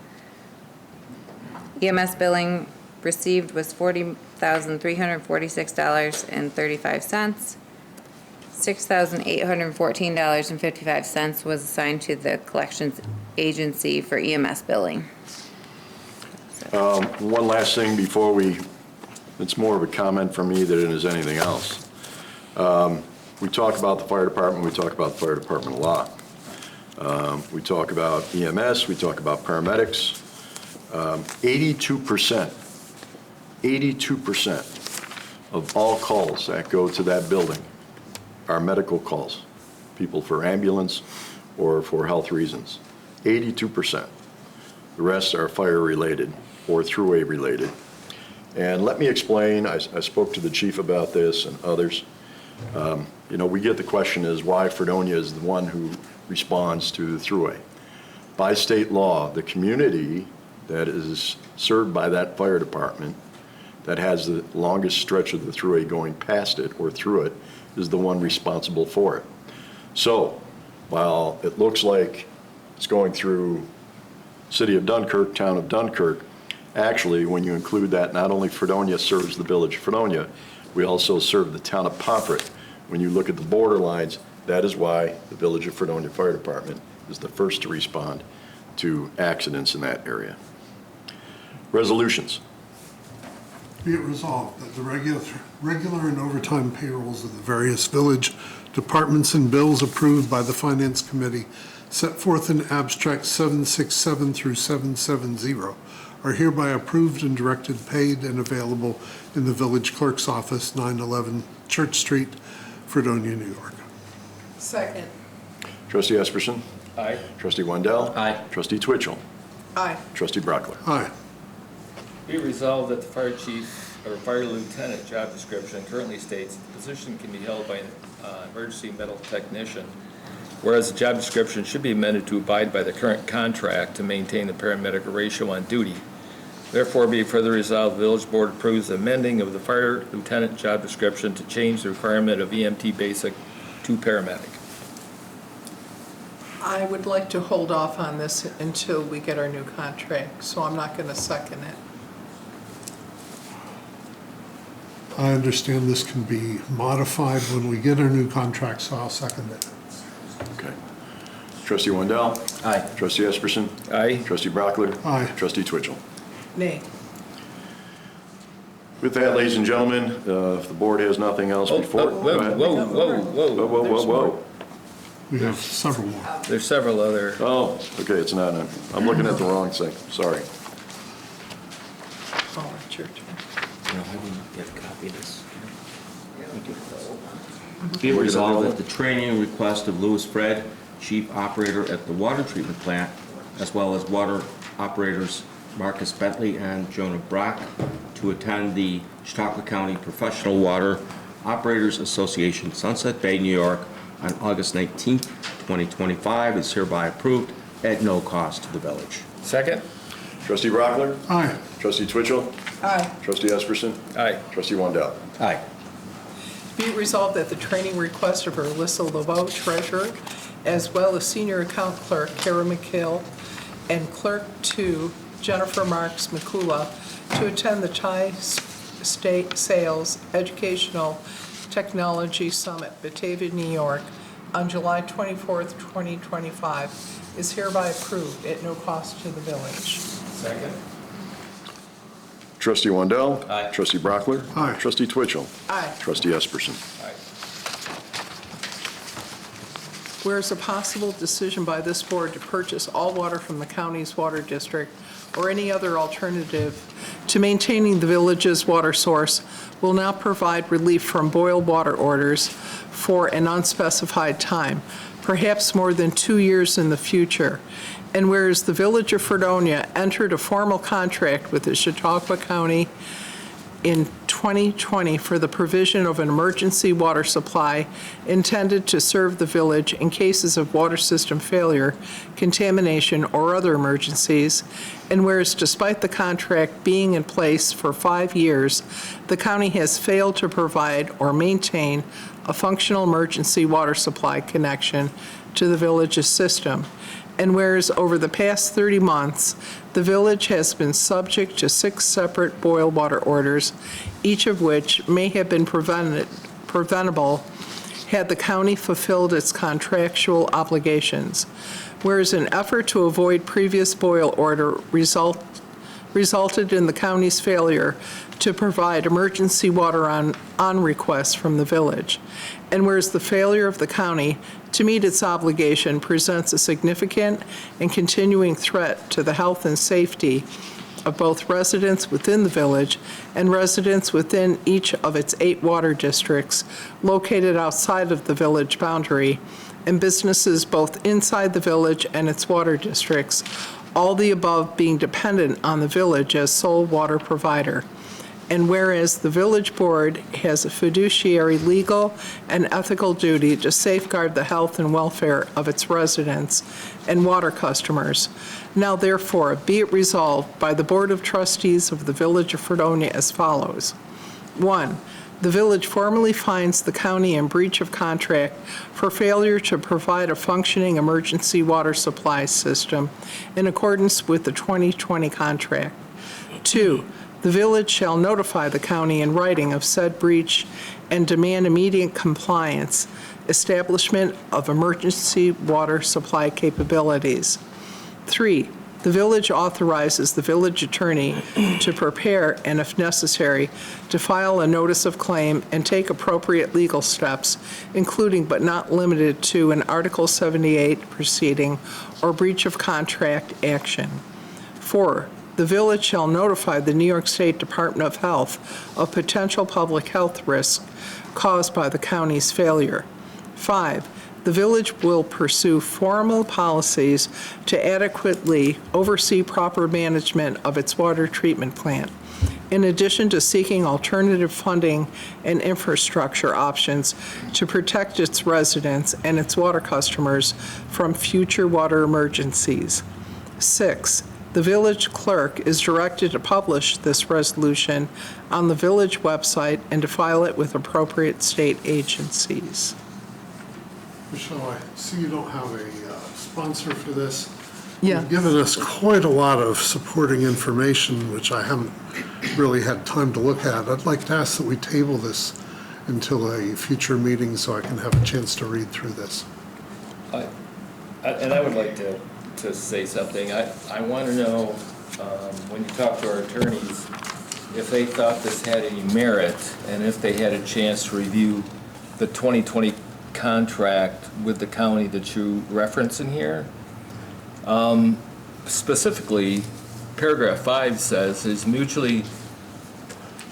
[SPEAKER 12] EMS billing received was $40,346.35. $6,814.55 was assigned to the collections agency for EMS billing.
[SPEAKER 1] One last thing before it's more of a comment from me than it is anything else. We talk about the fire department, we talk about the fire department a lot. We talk about EMS, we talk about paramedics. 82% of all calls that go to that building are medical calls, people for ambulance or for health reasons. 82%. The rest are fire-related or throughway-related. And let me explain, I spoke to the chief about this and others. We get the question is why Fredonia is the one who responds to the throughway. By state law, the community that is served by that fire department that has the longest stretch of the throughway going past it or through it is the one responsible for it. So while it looks like it's going through city of Dunkirk, town of Dunkirk, actually, when you include that, not only Fredonia serves the village of Fredonia, we also serve the town of Pomfret. When you look at the border lines, That is why the Village of Fredonia Fire Department is the first to respond to accidents in that area. Resolutions.
[SPEAKER 8] Be it resolved that the regular and overtime payrolls of the various village departments and bills approved by the Finance Committee set forth in abstract 767 through 770 are hereby approved and directed, paid, and available in the village clerk's office, 911 Church Street, Fredonia, New York.
[SPEAKER 3] Second.
[SPEAKER 1] Trustee Esperson.
[SPEAKER 2] Aye.
[SPEAKER 1] Trustee Wendell.
[SPEAKER 7] Aye.
[SPEAKER 1] Trustee Twitchell.
[SPEAKER 3] Aye.
[SPEAKER 1] Trustee Brockler.
[SPEAKER 8] Aye.
[SPEAKER 2] Be it resolved that the fire chief or fire lieutenant job description currently states the position can be held by an emergency medical technician, whereas the job description should be amended to abide by the current contract to maintain the paramedic ratio on duty. Therefore, be it further resolved, the village board approves the amending of the fire lieutenant job description to change the requirement of EMT basic to paramedic.
[SPEAKER 3] I would like to hold off on this until we get our new contract, so I'm not going to second it.
[SPEAKER 8] I understand this can be modified when we get our new contract, so I'll second it.
[SPEAKER 1] Okay. Trustee Wendell.
[SPEAKER 7] Aye.
[SPEAKER 1] Trustee Esperson.
[SPEAKER 2] Aye.
[SPEAKER 1] Trustee Brockler.
[SPEAKER 8] Aye.
[SPEAKER 1] Trustee Twitchell.
[SPEAKER 3] Nay.
[SPEAKER 1] With that, ladies and gentlemen, if the board has nothing else before.
[SPEAKER 2] Whoa,
[SPEAKER 1] Go ahead.
[SPEAKER 2] whoa, whoa,
[SPEAKER 1] Whoa, whoa, whoa, whoa.
[SPEAKER 8] We have several more.
[SPEAKER 2] There's several other.
[SPEAKER 1] Oh, okay, it's not, I'm looking at the wrong thing, sorry.
[SPEAKER 3] Oh, it's your turn.
[SPEAKER 7] No, I didn't get a copy of this. Be it resolved that the training request of Louis Fred, Chief Operator at the Water Treatment Plant, as well as water operators Marcus Bentley and Jonah Brock, to attend the Chautauqua County Professional Water Operators Association, Sunset Bay, New York, on August 19th, 2025, is hereby approved at no cost to the village.
[SPEAKER 2] Second?
[SPEAKER 1] Trustee Brockler.
[SPEAKER 8] Aye.
[SPEAKER 1] Trustee Twitchell.
[SPEAKER 3] Aye.
[SPEAKER 1] Trustee Esperson.
[SPEAKER 2] Aye.
[SPEAKER 1] Trustee Wendell.
[SPEAKER 7] Aye.
[SPEAKER 3] Be it resolved that the training request of Alyssa Laveau, Treasurer, as well as Senior Account Clerk Kara McHale, and Clerk 2 Jennifer Marks McCula, to attend the Tri-State Sales Educational Technology Summit, Batavia, New York, on July 24th, 2025, is hereby approved at no cost to the village.
[SPEAKER 2] Second?
[SPEAKER 1] Trustee Wendell.
[SPEAKER 7] Aye.
[SPEAKER 1] Trustee Brockler.
[SPEAKER 8] Aye.
[SPEAKER 1] Trustee Twitchell.
[SPEAKER 3] Aye.
[SPEAKER 1] Trustee Esperson.
[SPEAKER 2] Aye.
[SPEAKER 3] Whereas a possible decision by this board to purchase all water from the county's water district or any other alternative to maintaining the village's water source will now provide relief from boil water orders for an unspecified time, perhaps more than 2 years in the future. And whereas the Village of Fredonia entered a formal contract with the Chautauqua County in 2020 for the provision of an emergency water supply intended to serve the village in cases of water system failure, contamination, or other emergencies, and whereas despite the contract being in place for 5 years, the county has failed to provide or maintain a functional emergency water supply connection to the village's system. And whereas over the past 30 months, the village has been subject to 6 separate boil water orders, each of which may have been preventable had the county fulfilled its contractual obligations. Whereas an effort to avoid previous boil order resulted in the county's failure to provide emergency water on request from the village. And whereas the failure of the county to meet its obligation presents a significant and continuing threat to the health and safety of both residents within the village and residents within each of its 8 water districts located outside of the village boundary, and businesses both inside the village and its water districts, all the above being dependent on the village as sole water provider. And whereas the village board has a fiduciary legal and ethical duty to safeguard the health and welfare of its residents and water customers, now therefore be it resolved by the Board of Trustees of the Village of Fredonia as follows. 1, the village formally finds the county in breach of contract for failure to provide a functioning emergency water supply system in accordance with the 2020 contract. 2, The village shall notify the county in writing of said breach and demand immediate compliance, establishment of emergency water supply capabilities. 3, the village authorizes the village attorney to prepare and, if necessary, to file a notice of claim and take appropriate legal steps, including but not limited to an Article 78 proceeding or breach of contract action. 4, the village shall notify the New York State Department of Health of potential public health risks caused by the county's failure. 5, the village will pursue formal policies to adequately oversee proper management of its water treatment plant, in addition to seeking alternative funding and infrastructure options to protect its residents and its water customers from future water emergencies. 6, the village clerk is directed to publish this resolution on the village website and to file it with appropriate state agencies.
[SPEAKER 8] Michelle, I see you don't have a sponsor for this.
[SPEAKER 3] Yeah.
[SPEAKER 8] You've given us quite a lot of supporting information, which I haven't really had time to look at. I'd like to ask that we table this until a future meeting so I can have a chance to read through this.
[SPEAKER 2] And I would like to say something. I want to know, when you talk to our attorneys, if they thought this had any merit and if they had a chance to review the 2020 contract with the county that you reference in here. Specifically, paragraph 5 says, is mutually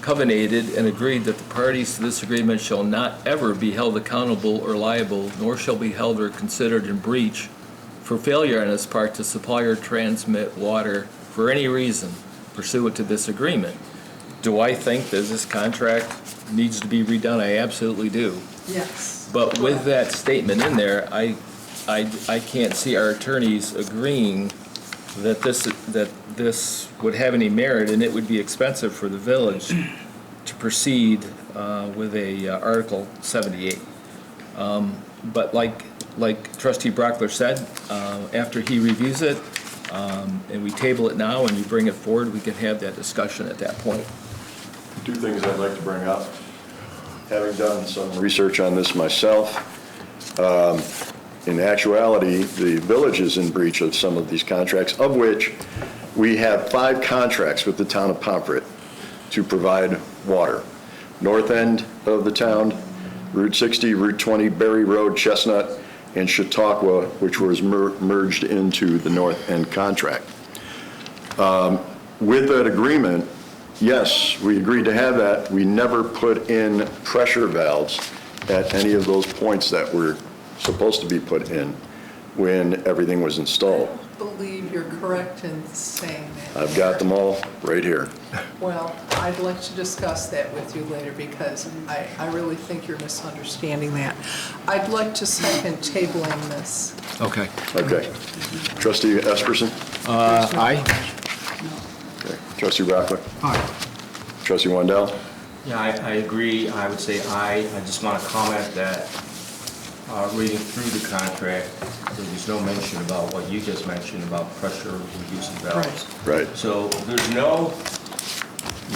[SPEAKER 2] covenanted and agreed that the parties to this agreement shall not ever be held accountable or liable, nor shall be held or considered in breach for failure on its part to supply or transmit water for any reason pursuant to this agreement. Do I think that this contract needs to be redone? I absolutely do.
[SPEAKER 3] Yes.
[SPEAKER 2] But with that statement in there, I can't see our attorneys agreeing that this would have any merit, and it would be expensive for the village to proceed with a Article 78. But like Trustee Brockler said, after he reviews it, and we table it now and we bring it forward, we can have that discussion at that point.
[SPEAKER 1] 2 things I'd like to bring up. Having done some research on this myself, in actuality, the village is in breach of some of these contracts, of which we have 5 contracts with the town of Pomfret to provide water. North end of the town, Route 60, Route 20, Berry Road, Chestnut, and Chautauqua, which was merged into the North End contract. With that agreement, yes, we agreed to have that. We never put in pressure valves at any of those points that were supposed to be put in when everything was installed.
[SPEAKER 3] I believe you're correct in saying that.
[SPEAKER 1] I've got them all right here.
[SPEAKER 3] Well, I'd like to discuss that with you later because I really think you're misunderstanding that. I'd like to second tabling this.
[SPEAKER 2] Okay.
[SPEAKER 1] Okay. Trustee Esperson?
[SPEAKER 2] Aye.
[SPEAKER 1] Okay. Trustee Rockler? Aye. Trustee Wendell?
[SPEAKER 7] Yeah, I agree. I would say aye. I just want to comment that reading through the contract, there was no mention about what you just mentioned about pressure reducing valves.
[SPEAKER 1] Right.
[SPEAKER 7] So there's no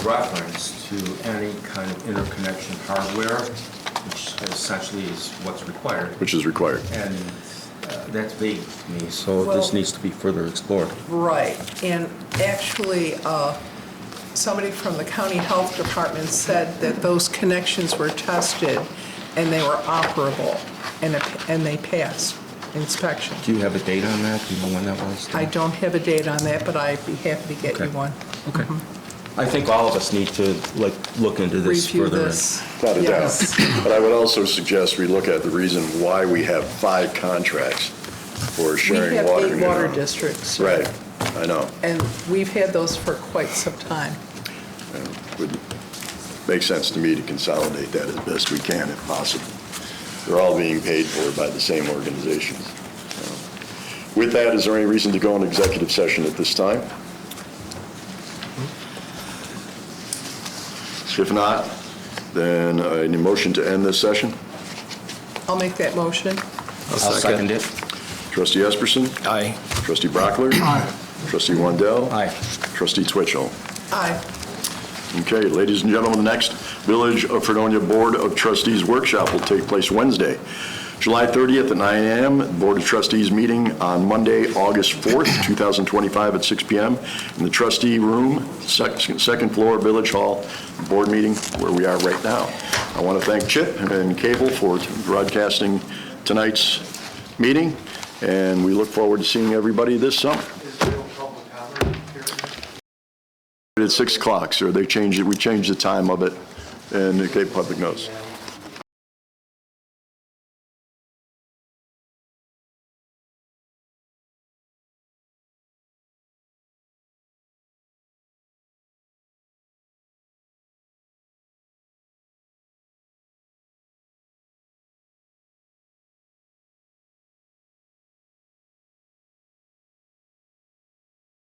[SPEAKER 7] reference to any kind of interconnection hardware, which essentially is what's required.
[SPEAKER 1] Which is required.
[SPEAKER 7] And that's vague to me, so
[SPEAKER 3] Well,
[SPEAKER 7] this needs to be further explored.
[SPEAKER 3] Right, and actually, somebody from the county health department said that those connections were tested and they were operable and they passed inspection.
[SPEAKER 7] Do you have a date on that? Do you know when that was?
[SPEAKER 3] I don't have a date on that, but I'd be happy to get you
[SPEAKER 7] Okay.
[SPEAKER 3] one.
[SPEAKER 7] Okay. I think all of us need to look into this
[SPEAKER 3] Review
[SPEAKER 7] further.
[SPEAKER 3] this.
[SPEAKER 1] Without a
[SPEAKER 3] Yes.
[SPEAKER 1] doubt. But I would also suggest we look at the reason why we have 5 contracts for
[SPEAKER 3] We
[SPEAKER 1] sharing
[SPEAKER 3] have
[SPEAKER 1] water.
[SPEAKER 3] 8 water districts.
[SPEAKER 1] Right, I know.
[SPEAKER 3] And we've had those for quite some time.
[SPEAKER 1] It would make sense to me to consolidate that as best we can if possible. They're all being paid for by the same organizations. With that, is there any reason to go into executive session at this time? If not, then I need a motion to end this session.
[SPEAKER 3] I'll make that motion.
[SPEAKER 7] I'll second it.
[SPEAKER 1] Trustee Esperson?
[SPEAKER 2] Aye.
[SPEAKER 1] Trustee Brockler? Aye. Trustee Wendell?
[SPEAKER 7] Aye.
[SPEAKER 1] Trustee Twitchell?
[SPEAKER 3] Aye.
[SPEAKER 1] Okay, ladies and gentlemen, the next Village of Fredonia Board of Trustees workshop will take place Wednesday, July 30th at 9 a.m. Board of Trustees meeting on Monday, August 4th, 2025 at 6 p.m. in the trustee room, second floor, Village Hall, board meeting where we are right now. I want to thank Chip and Cable for broadcasting tonight's meeting, and we look forward to seeing everybody this summer. At 6 o'clock, sir. They changed it. We changed the time of it, and the Cape Public knows.